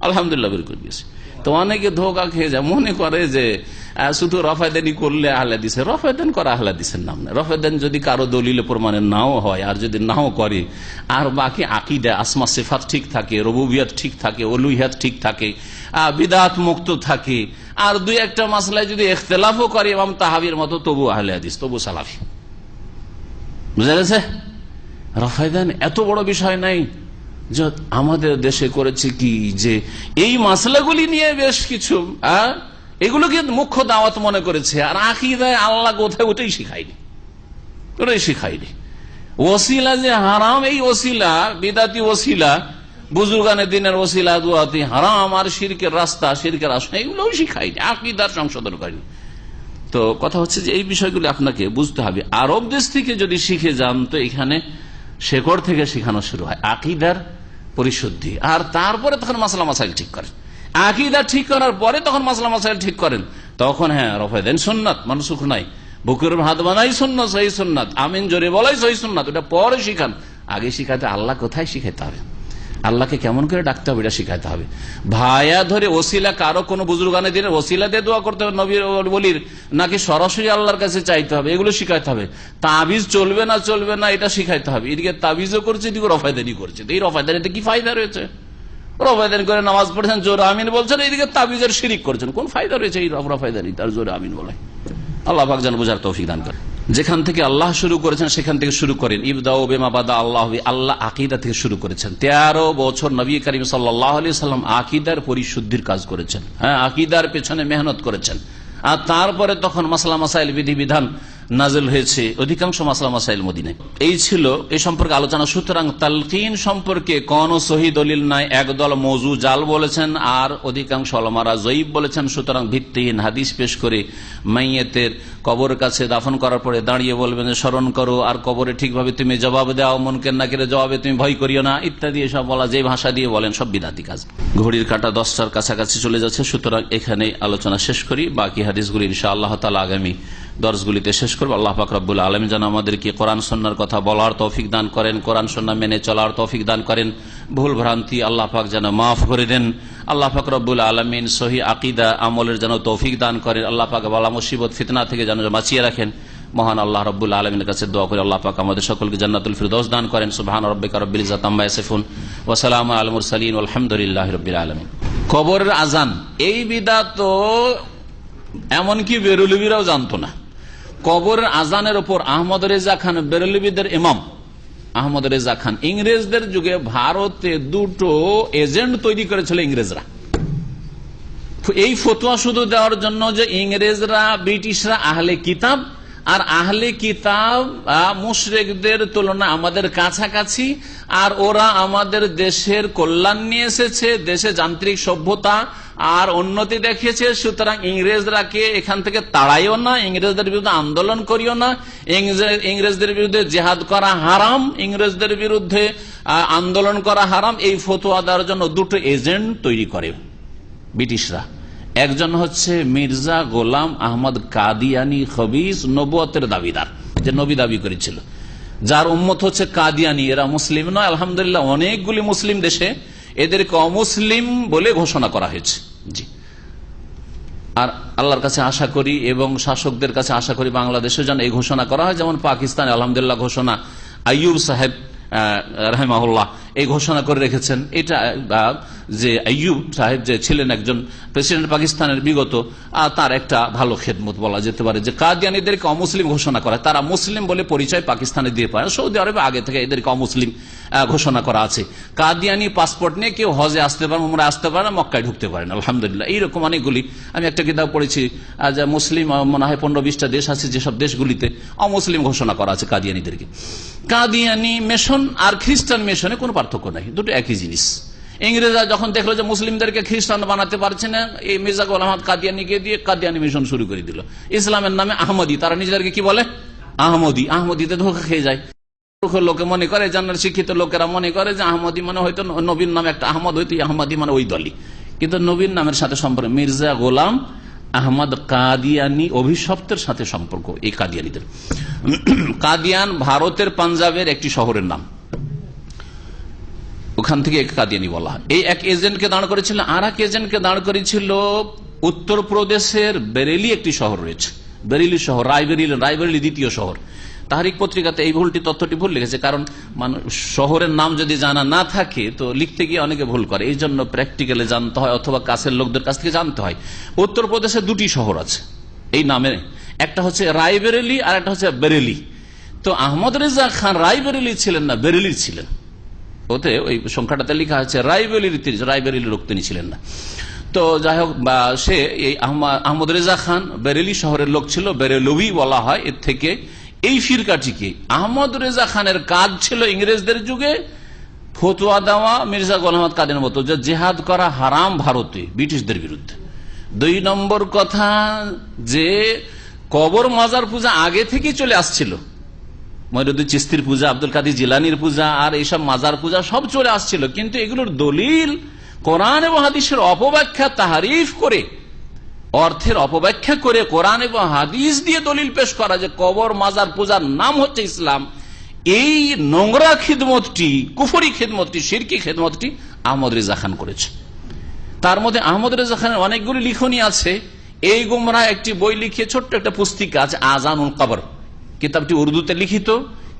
আলহামদুলিল্লাহ বের করে দিয়েছে। তো অনেকে ধোকা খেয়ে যায়, মনে করে যে শুধু রফায়দানি করলে আহলে হাদিসের। রফায়দান করা আহলে হাদিসের নাম না। রফায়দান যদি কারো দলিলে প্রমাণে নাও হয়, আর যদি নাও করে, আর বাকি আকীদা আসমা সিফাত ঠিক থাকে, রুবুবিয়ত ঠিক থাকে, উলুহিয়াত ঠিক থাকে, বিদআত মুক্ত থাকে, আর দুই একটা মাসলায় যদি ইখতিলাফও করে ইমাম তাহাবীর মতো, তবু আহলে হাদিস, তবু সালাফি। বুঝা গেছে? রফায়দান এত বড় বিষয় নাই। আমাদের দেশে করেছে কি যে এই মাসলাগুলি নিয়ে বেশ কিছু এগুলোকে মুখ্য দাওয়াত মনে করেছে, আর আকীদায় আল্লাহ কোথায় ওটাই শিখায়নি। ওসিলা যে হারাম, এই ওসিলা বিদাতি ওসিলা, বুজুর্গানে দিনের ওসিলা দুয়াতি হারাম, আর শিরকের রাস্তা, শিরকের আসনা, এগুলোও শিখায়নি, আকীদার সংশোধন করেনি। তো কথা হচ্ছে যে এই বিষয়গুলি আপনাকে বুঝতে হবে। আরব দেশ থেকে যদি শিখে যান, তো এখানে শেকড় থেকে শেখানো শুরু হয় আকীদার পরিশুদ্ধি, আর তারপরে তখন মাসলা মাসাইল ঠিক করেন। আকীদা ঠিক করার পরে তখন মাসলা মাসাইল ঠিক করেন, তখন রফায়দান সুন্নাত মানসুখ নাই, বুকের হাত বাঁধাই সুন্নাত, সহিহ সুন্নাত, আমিন জোরে বলাই সহিহ সুন্নাত, ওটা পরে শিখান। আগে শিখাতে আল্লাহ কোথায় শিখাইতে হবে, আল্লাহকে কেমন করে ডাকতে হবে, এটা শিখাইতে হবে। ভায়া ধরে ওসিলা, কারো কোনো বুজুর্গানে দিনের ওসিলা দিয়ে দোয়া করতে হবে নবীর বলির, নাকি সরাসরি আল্লাহর কাছে চাইতে হবে, এগুলো শিখাইতে হবে। তাবিজ চলবে না এটা শিখাইতে হবে। এদিকে তাবিজও করছে, এদিকে রফায়দানি করছে। এই রফায়দানিতে কি ফায়দা রয়েছে? রফায়দানি করে নামাজ পড়ছেন, জোরে আমিন বলছেন, এইদিকে তাবিজের শিরিক করছেন, কোন ফায়দা রয়েছে এই রফায়দানি তার জোরে আমিন বলে? আল্লাহ পাক যেন বোঝার তৌফিক দান করেন। যেখান থেকে আল্লাহ শুরু করেছেন সেখান থেকে শুরু করেন। ইবদাউ বিমা বাদা আল্লাহ, আল্লাহ আকীদা থেকে শুরু করেছেন। 13 বছর নবী করিম সাল্লাল্লাহু আলাইহি সাল্লাম আকীদার পরিশুদ্ধির কাজ করেছেন, আকীদার পেছনে মেহনত করেছেন। আর তারপরে তখন মাসলা মাসাইল, বিধিবিধান নাজিল হয়েছে, অধিকাংশ মাসলা মাসাইল মদিনায়। এই ছিল এই সম্পর্কে আলোচনা। সুতরাং তালকিন সম্পর্কে কোন সহি দলিল নাই। একদল মৌজু জাল বলেছেন, আর অধিকাংশ উলামারা জয়ীব বলেছেন। সুতরাং ভিত্তিহীন হাদিস পেশ করে মাইয়েতের কবর কাছে দাফন করার পরে দাঁড়িয়ে বলবেন যে স্মরণ করো, আর কবরে ঠিকভাবে তুমি জবাব দাও, মুনকার নাকিরের জবাবে তুমি ভয় করিও না, ইত্যাদি এসব বলা, যে ভাষা দিয়ে বলেন, সব বিদআতি কাজ। ঘড়ির কাঁটা 10টার কাছাকাছি চলে যাচ্ছে। সুতরাং এখানে আলোচনা শেষ করি। বাকি হাদিসগুলি ইনশাআল্লাহ তাআলা আগামী দর্শগুলিতে শেষ করবো। আল্লাহ পাক রব্বুল আলামিন যেন আমাদেরকে কোরআন সুন্নাহর কথা বলার তৌফিক দান করেন, কোরআন সুন্নাহ মেনে চলার তৌফিক দান করেন। ভুল ভ্রান্তি আল্লাহ পাক যেন মাফ করে দেন। আল্লাহ পাক রব্বুল আলামিন সহি আকীদা আমলের যেন তৌফিক দান করেন। আল্লাহ পাক বালা মুসিবত ফিতনা থেকে যেন বাঁচিয়ে রাখেন। মহান আল্লাহ রব্বুল আলামিনের কাছে দোয়া করে আল্লাহ পাক আমাদের সকলকে জান্নাতুল ফিরদৌস দান করেন। সুবহান রাব্বিকা রব্বিল ইজ্জাতি আম্মা ইয়াসিফুন ওয়া সালামুন আলাল মুরসালিন ওয়ালহামদুলিল্লাহি রাব্বিল আলামিন। কবরের আজান, এই বিদআত তো এমনকি বেরলভীরাও জানতো না। কবরের আজানের ওপর আহমদ রেজা খান বেরেলবিদের ইমাম আহমদ রেজা খান ইংরেজদের যুগে ভারতে দুটো এজেন্ট তৈরি করেছিল ইংরেজরা। এই ফতোয়া শুধু দেওয়ার জন্য যে ইংরেজরা ব্রিটিশরা আহলে কিতাব, আর আহলে কিতাব মুশরিকদের তুলনায় আমাদের কাছাকাছি, আর ওরা আমাদের দেশের কল্যাণ নিয়ে এসেছে, দেশে যান্ত্রিক সভ্যতা আর উন্নতি দেখিয়েছে, সুতরাং ইংরেজরাকে এখান থেকে তাড়াইও না, ইংরেজদের বিরুদ্ধে আন্দোলন করিও না, ইংরেজদের বিরুদ্ধে জেহাদ করা হারাম, ইংরেজদের বিরুদ্ধে আন্দোলন করা হারাম। এই ফতোয়া দেওয়ার জন্য দুটো এজেন্ট তৈরি করে ব্রিটিশরা। একজন হচ্ছে মির্জা গোলাম আহমদ কাদিয়ানি খবিস, নবুয়তের দাবিদার, যে নবী দাবি করেছিল, যার উম্মত হচ্ছে কাদিয়ানি। এরা মুসলিম নয়, আলহামদুলিল্লাহ অনেকগুলি মুসলিম দেশে এদেরকে অমুসলিম বলে ঘোষণা করা হয়েছে। জি, আর আল্লাহর কাছে আশা করি এবং শাসকদের কাছে আশা করি বাংলাদেশে যেন এই ঘোষণা করা হয়, যেমন পাকিস্তানে আলহামদুলিল্লাহ ঘোষণা আইয়ুব সাহেব রাহিমাহুল্লাহ এই ঘোষণা করে রেখেছেন। এটা যে আইয়ুব সাহেব যে ছিলেন একজন প্রেসিডেন্ট পাকিস্তানের বিগত, তার একটা ভালো খেদমত বলা যেতে পারে, যে কাদিয়ানীদেরকে অমুসলিম ঘোষণা করা, তারা মুসলিম বলে পরিচয় পাকিস্তানে দিয়ে পায়। সৌদি আরবে আগে থেকে এদেরকে অমুসলিম ঘোষণা করা আছে। কাদিয়ানি পাসপোর্ট নিয়ে কেউ হজে আসতে পারে, উমরা আসতে পারে না, মক্কায় ঢুকতে পারে না। আলহামদুলিল্লাহ এইরকম অনেকগুলি, আমি একটা কিতাব পড়েছি যে মুসলিম মনে হয় 15-20টা দেশ আছে, যেসব দেশগুলিতে অমুসলিম ঘোষণা করা আছে কাদিয়ানীদেরকে। কাদিয়ানি মিশন আর খ্রিস্টান মিশনে কোনো পার্থক্য নাই, দুটো একই জিনিস। ইংরেজরা যখন দেখলো যে মুসলিমদেরকে খ্রিস্টান বানাতে পারছে না, এই মির্জা গোলাম আহমদ কাদিয়ানিকে দিয়ে কাদিয়ানি মিশন শুরু করে দিল। ইসলামের নামে আহমদি, তারা নিজেদেরকে কি বলে? আহমদি। আহমদিতে ধোঁকা খেয়ে যায়। লোকে মনে করে, জানার শিক্ষিত লোকেরা মনে করে যে আহমদি মানে হয়তো নবীর নামে একটা আহমদ, হয়তো আহমদি মানে ওই দলই, কিন্তু নবীর নামের সাথে সম্পর্ক মির্জা গোলাম আহমদ কাদিয়ানি অভিশপ্তের সাথে সম্পর্ক এই কাদিয়ানিদের। কাদিয়ান ভারতের পাঞ্জাবের একটি শহরের নাম, ওখান থেকে কাদিয়ানি বলা হয়। এই এক এজেন্টকে দাঁড় করেছিল, আর এক এজেন্টকে দাঁড় করেছিল উত্তরপ্রদেশের বেরেলি একটি শহর রয়েছে, বেরেলি শহর, রায়বেরেলি দ্বিতীয় শহর। তাহরিক পত্রিকাতে এই তথ্যটি ভুল লিখেছে, কারণ শহরের নাম যদি জানা না থাকে তো লিখতে গিয়ে অনেকে ভুল করে, এই জন্য প্র্যাকটিক্যালে জানতে হয় অথবা কাছের লোকদের কাছ থেকে জানতে হয়। উত্তরপ্রদেশে দুটি শহর আছে এই নামে, একটা হচ্ছে রায়বেরেলি আর একটা হচ্ছে বেরেলি। তো আহমদ রেজা খান রায়বেরেলি ছিলেন না, বেরেলি ছিলেন। ওতে ওই সংখ্যাটাতে লেখা আছে রায়বেরেলির লোক তিনি ছিলেন না। তো যাই হোক, সে এই আহমদ রেজা খান বেরেলি শহরের লোক ছিল, বেরেলভি বলা হয় এর থেকে। এই ফিরকাটিকে আহমদ রেজা খানের কাজ ছিল ইংরেজদের যুগে ফতোয়া দেওয়া মির্জা গোলাম আহমদ কাদিয়ানির মতো, যে জেহাদ করা হারাম ভারতে ব্রিটিশদের বিরুদ্ধে। 2 নম্বর কথা, যে কবর মাজার পূজা আগে থেকেই চলে আসছিল, মঈনুদ্দিন চিশতির পূজা, আব্দুল কাদের জিলানির পূজা আর এইসব মাজার পূজা সব চলে আসছিল, কিন্তু এগুলোর দলিল কোরআন এবং হাদিসের অপব্যাখ্যা, তাহারিফ করে, অর্থের অপব্যাখ্যা করে কোরআন এবং হাদিস দিয়ে দলিল পেশ করা যে কবর মাজার পূজার নাম হচ্ছে ইসলাম, এই নোংরা খিদমতটি, কুফরি খিদমতটি, শিরকি খিদমতটি আহমদ রেজা খান করেছে। তার মধ্যে আহমদ রেজা খানের অনেকগুলি লিখনী আছে। এই গুমরাহ একটি বই লিখিয়ে, ছোট্ট একটা পুস্তিকা আছে, আজানুল কবর, কিতাবটি উর্দুতে লিখিত,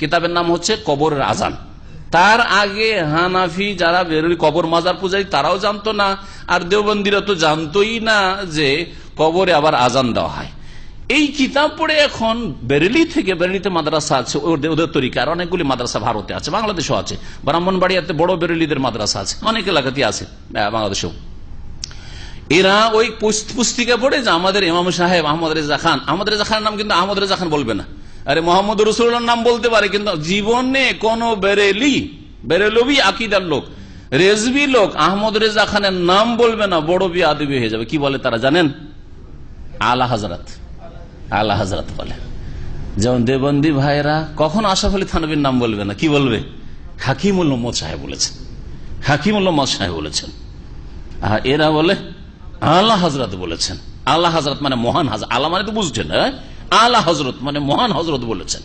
কিতাবের নাম হচ্ছে কবরের আজান। তার আগে হানাফি যারা বেরোলি কবর মাজার পূজারী তারাও জানতো না, আর দেওবন্দিরা তো জানতোই না যে কবরে আবার আজান দেওয়া হয়। এই কিতাব পড়ে এখন বেরেলি থেকে, বেরেলিতে মাদ্রাসা আছে ওদের তরিকার, অনেকগুলি মাদ্রাসা ভারতে আছে, বাংলাদেশেও আছে, ব্রাহ্মণবাড়িয়াতে বড় বেরেলিদের মাদ্রাসা আছে, অনেক এলাকাতে আছে বাংলাদেশেও। এরা ওই পুস্তিকা পড়ে যে আমাদের ইমাম সাহেব আহমদ রেজা খান, আহমদ রেজা খানের নাম কিন্তু আহমদ রেজা খান বলবে না, আরে মোহাম্মদ রসুল্লাহর নাম বলতে পারে, কিন্তু জীবনে কোন বেরেলভি আকিদার লোক, রেজবি লোক আহমদ রেজা খানের নাম বলবে না, বড় বেয়াদবি হয়ে যাবে। কি বলে তারা জানেন? আলা হযরত, আলা হযরত বলে। যেমন দেবন্দি ভাইরা কখন আশরাফ আলী থানভীর নাম বলবে না, কি বলবে? হাকিমুল উম্মত সাহেব বলেছেন, হাকিমুল উম্মত সাহেব বলেছেন। এরা বলে আলা হযরত বলেছেন। আলা হযরত মানে মহান হযরত, আলা মানে তো বুঝছেন, আলা হযরত মানে মহান হযরত বলেছেন।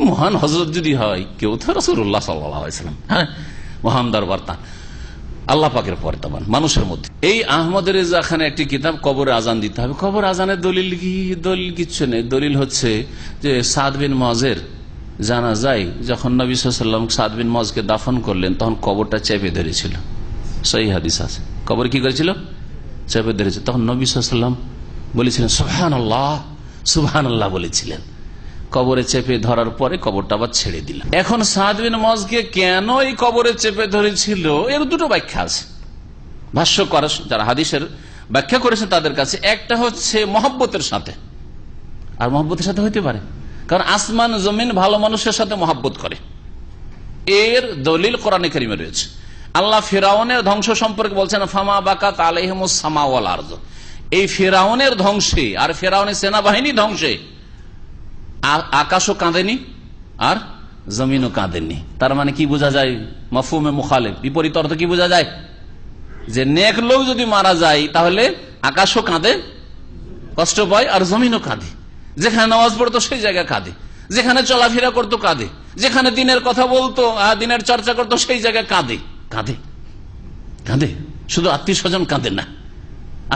মহান হযরত যদি হয় কেউ, তো রাসূলুল্লাহ সাল্লাল্লাহু আলাইহি ওয়াসাল্লাম, মহান দরবার তার, আল্লাহ পাকের পর্দাবান মানুষের মধ্যে। এই আহমদ রেজা খানের একটি কিতাব, কবরে আজান দিতে হবে। কবর আজানের দলিল কিচ্ছু নেই। দলিল হচ্ছে যে সাদ বিন মুআযের জানা যায় যখন নবী সাল্লাল্লাহু আলাইহি ওয়াসাল্লাম সাদ বিন মুআযকে দাফন করলেন, তখন কবরটা চেপে ধরেছিল, সহিহ হাদিস আছে। কবর কি করেছিল? চেপে ধরেছে। তখন নবী সাল্লাল্লাহু আলাইহি ওয়াসাল্লাম বলেছিলেন সুবহানাল্লাহ, সুবহানাল্লাহ বলেছিলেন। কবরে চেপে ধরার পরে কবরটা আবার ছেড়ে দিল। এখন সাদ বিন মুআযকে কেন এই কবরে চেপে ধরেছিল এর দুটো ব্যাখ্যা আছে ভাষ্যকার যারা হাদিসের ব্যাখ্যা করেছেন তাদের কাছে। একটা হচ্ছে মহব্বতের সাথে, আর মহব্বতের সাথে হইতে পারে কারণ আসমান জমিন ভালো মানুষের সাথে মহব্বত করে, এর দলিল কোরআনে কারিমে রয়েছে। আল্লাহ ফিরাউনের ধ্বংস সম্পর্কে বলছেন ফামা বাকাত আলাইহিমুস সামা ওয়াল আরদ, এই ফিরাউনের ধ্বংসে আর ফিরাউনের সেনাবাহিনী ধ্বংসে আকাশও কাঁদেনি আর জমিনও কাঁদেনি। তার মানে কি বোঝা যায়? মাফহুমে মুখালিফ, বিপরীত অর্থ কি বোঝা যায়? যে নেক লোক যদি মারা যায় তাহলে আকাশও কাঁদে, কষ্ট পায়, আর জমিনও কাঁদে। যেখানে নামাজ পড়তো সেই জায়গায় কাঁদে, যেখানে চলাফেরা করতো কাঁদে, যেখানে দিনের কথা বলতো দিনের চর্চা করতো সেই জায়গায় কাঁদে কাঁদে কাঁদে। শুধু আত্মীয় স্বজন কাঁদে না,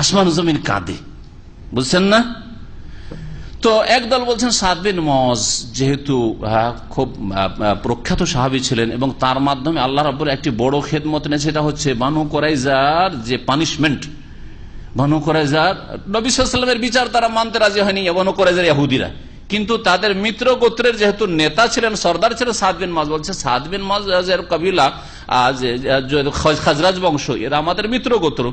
আসমান জমিন কাঁদে। বুঝছেন না? তো একদল বলছেন সাদ বিন মুআয যেহেতু খুব প্রখ্যাত সাহাবী ছিলেন এবং তার মাধ্যমে আল্লাহ রাব্বুল একটি বড় খেদমত নেই, সেটা হচ্ছে বানু কুরাইজার যে পানিশমেন্ট। বানু কুরাইজার নবী সাল্লাল্লাহু আলাইহি ওয়াসাল্লামের বিচার তারা মানতে রাজি হয়নি, বানু কুরাইজার ইহুদিরা, কিন্তু তাদের মিত্র গোত্রের যেহেতু নেতা ছিলেন, সর্দার ছিলেন সাদ বিন মুআয, বলছে সাদ বিন মুআযের কবিলা খাজরাজ বংশ, এরা আমাদের মিত্র গোত্র।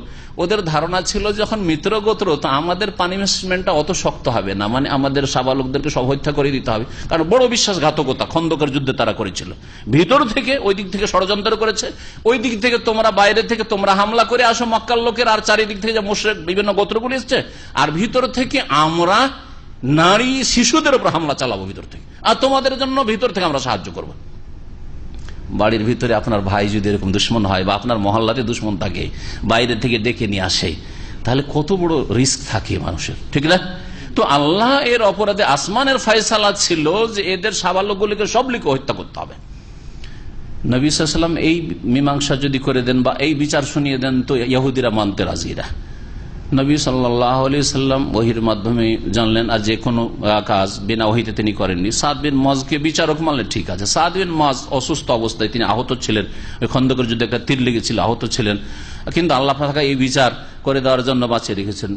ওদের ধারণা ছিল যখন মিত্র গোত্র তো আমাদের পানিশমেন্টটা অত শক্ত হবে না, মানে আমাদের সাবালকদেরকে সব হত্যা করে দিতে হবে, কারণ বড় বিশ্বাসঘাতকতা খন্দকের যুদ্ধে তারা করেছিল। ভিতর থেকে ওই দিক থেকে ষড়যন্ত্র করেছে, ওই দিক থেকে তোমরা বাইরে থেকে তোমরা হামলা করে আসো মক্কার লোকের, আর চারিদিক থেকে যে মুশরিক বিভিন্ন গোত্রগুলি এসছে, আর ভিতর থেকে আমরা নারী শিশুদের উপর হামলা চালাবো ভিতর থেকে, আর তোমাদের জন্য ভিতর থেকে আমরা সাহায্য করবো। বাড়ির ভিতরে আপনার ভাই যদি এরকম দুশ্মন হয় বা আপনার মহল্লাতে দুশ্মন থাকে, বাইরে থেকে ডেকে নিয়ে আসে, তাহলে কত বড় রিস্ক থাকে মানুষের, ঠিক না? তো আল্লাহ এর অপরাধে আসমানের ফয়সালা ছিল যে এদের সাবালকগুলিকে সবলিকে হত্যা করতে হবে। নবী সাল্লাল্লাহু আলাইহি ওয়াসাল্লাম এই মীমাংসা যদি করে দেন বা এই বিচার শুনিয়ে দেন তো ইহুদিরা মানতে রাজিরা। নবী সাল্লাল্লাহু আলাইহি ওয়াসাল্লাম ওহীর মাধ্যমে জানলেন, আর যে কোনো কাজ বিনা ওহীতে তিনি করেননি। সাদ বিন মুআযকে বিচারক মানলে ঠিক আছে। সাদ বিন মুআয অসুস্থ অবস্থায় তিনি আহত ছিলেন, ওই খন্দকের যুদ্ধে একটা তীর লেগেছিল, আহত ছিলেন, কিন্তু আল্লাহ পাক এই বিচার করে দেওয়ার জন্য বাঁচিয়ে রেখেছেন।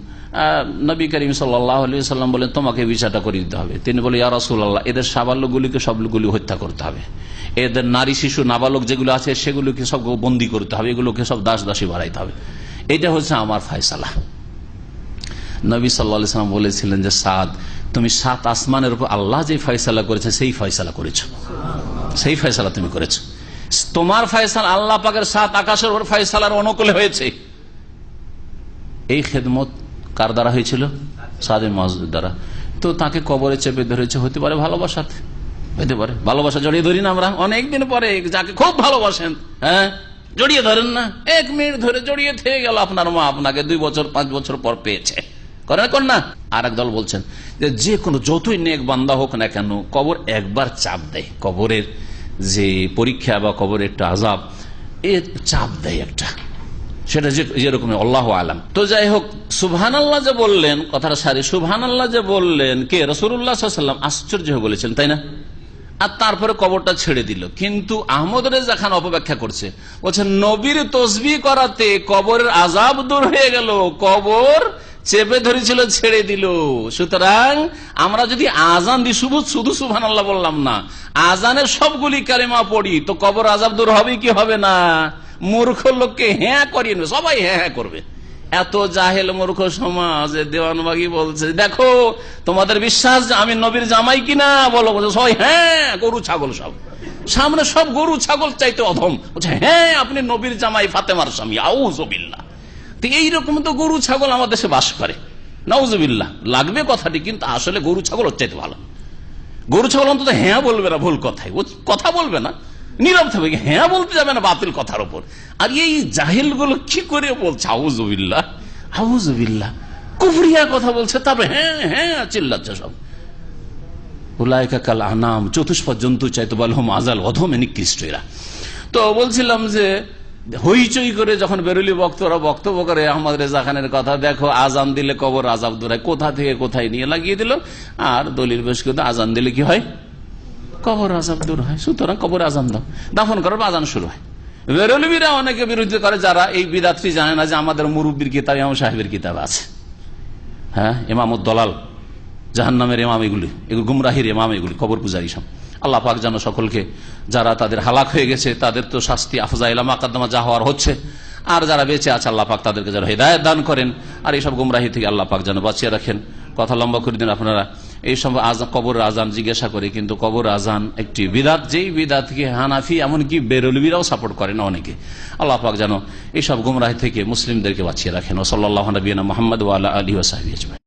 নবী করিম সাল্লাল্লাহু আলাইহি ওয়াসাল্লাম বলেন তোমাকে বিচারটা করে দিতে হবে। তিনি বলে ইয়া রাসূলুল্লাহ, এদের সাবালকগুলিকে সবগুলি হত্যা করতে হবে, এদের নারী শিশু নাবালক যেগুলো আছে সেগুলোকে সব বন্দী করতে হবে, এগুলোকে সব দাস দাসী বানাইতে হবে, এটা হচ্ছে আমার ফয়সালা। নবী সাল্লাল্লাহু আলাইহি ওয়াসাল্লাম বলেছিলেন যে সাদ, তুমি সাত আসমানের উপর আল্লাহ যে ফয়সালা করেছে সেই ফয়সালা করেছো, সেই ফয়সালা তুমি করেছো। তোমার ফয়সালা আল্লাহ পাকের সাত আকাশের উপর ফয়সালার অনুকূলে হয়েছে। এই খেদমত কার দ্বারা হয়েছিল? সাদ বিন মুআয দ্বারা। তো তাকে কবরে চেপে ধরেছে, হতে পারে ভালোবাসাতে, হতে পারে ভালোবাসা জড়িয়ে ধরি না আমরা অনেকদিন পরে, যাকে খুব ভালোবাসেন, হ্যাঁ জড়িয়ে ধরেন না, 1 মিনিট ধরে জড়িয়ে থেকে গেল, আপনার মা আপনাকে 2 বছর 5 বছর পর পেয়েছে, করেন না? আর এক দল বলছেন যে কোনো যতই নেক বান্দা হোক না কেন কবর একবার চাপ দেয়, কবরের যে পরীক্ষা বা কবরের একটা আযাব এর চাপ দেয় একটা, সেটা যেরকম আল্লাহু আলাম। তো যাই হোক, সুবহানাল্লাহ যে বললেন, কথাটা সারি, সুবহানাল্লাহ যে বললেন কে? রাসূলুল্লাহ সাল্লাল্লাহু আলাইহি ওয়াসাল্লাম। আশ্চর্য হয়ে বলেছেন, তাই না? আর তারপরে কবরটা ছেড়ে দিল। কিন্তু আহমদ রেজা খান অপব্যাখ্যা করছে, বলছে নবীর তসবিহ করাতে কবরের আযাব দূর হয়ে গেল, কবর চেপে ধরেছিল ছেড়ে দিল। সুতরাং আমরা যদি আজান দিই, শুধু সুবহানাল্লাহ বললাম না, আজানের সবগুলি কালেমা পড়ি, তো কবর আযাব দূর হবে কি হবে না? মূর্খ লোককে হ্যাঁ করিয়ে নেবে, সবাই হ্যাঁ হ্যাঁ করবে। এত জাহেল মূর্খ সমাজ, দেওয়ানবাগি বলছে দেখো তোমাদের বিশ্বাস আমি নবীর জামাই কিনা, বলো, বলছে সবাই হ্যাঁ, গরু ছাগল সব সামনে, সব গরু ছাগল চাইতে অধম, বলছে হ্যাঁ আপনি নবীর জামাই ফাতেমার স্বামী, আউযুবিল্লাহ। এইরকম তো গরু ছাগল আমাদের দেশে বাস করে, নাউযুবিল্লাহ। লাগবে কথাটি, কিন্তু আসলে গরু ছাগল ওর চাইতে ভালো। গরু ছাগল অন্তত হ্যাঁ বলবে না ভুল কথায়, ও কথা বলবে না, নীরব থাকবে, হ্যাঁ বলতে যাবে না বাতিল কথার উপর। আর এই জাহিল গুলো কি করে বলছে আউযুবিল্লাহ আউযুবিল্লাহ, কুফরিয়া কথা বলছে, তারপরে হ্যাঁ হ্যাঁ চিল্লাচ্ছে সব। উলাইকা কাল আনাম, চতুষ্পদ জন্তু চাইতে বলহম আজাল, অধমে নিকৃষ্ট এরা। তো বলছিলাম যে হইচই করে যখন বেরুলি বক্তরা বক্তব্য করে আহমদ রেজা খানের কথা, দেখো আজান দিলে কবর আযাব দূর হয়, কোথা থেকে কোথায় নিয়ে লাগিয়ে দিল। আর দলিল পেশ করে আজান দিলে কি হয়? কবর আযাব দূর হয়। সুতরাং কবর আজান দাও, দাফন করার আজান শুরু হয়। বেরলবিরা অনেকে বিরোধিতা করে, যারা এই বিদাতটি জানে না যে আমাদের মুরব্বীর কিতাব ইমাম সাহেবের কিতাব আছে, হ্যাঁ ইমামুদ দলাল, জাহান্নামের ইমাম এগুলি গুমরাহির ইমাম এগুলি কবর পূজারী সব। আল্লাহ পাক যেন সকলকে, যারা তাদের হালাক হয়ে গেছে তাদের তো শাস্তি আফজাইলা মাকাদ্দামা যা হওয়ার হচ্ছে, আর যারা বেঁচে আছে আল্লাহ পাক তাদেরকে যেন হেদায়েত দান করেন, আর এইসব গুমরাহি থেকে আল্লাহ পাক যেন বাঁচিয়ে রাখেন। কথা লম্বা করে দিন আপনারা। এই সব কবর আজান জিজ্ঞাসা করে, কিন্তু কবর আজান একটি বিদাত, যেই বিদাতকে হানাফি এমনকি বেরলভিরাও সাপোর্ট করে না অনেকে। আল্লাহ পাক যেন এইসব গুমরাহি থেকে মুসলিমদেরকে বাঁচিয়ে রাখেন। ও সাল্লাল্লাহু আলা নবিয়িনা মুহাম্মদ ওয়া আলা আলিহি ওয়া সাহবিহি আজমাইন।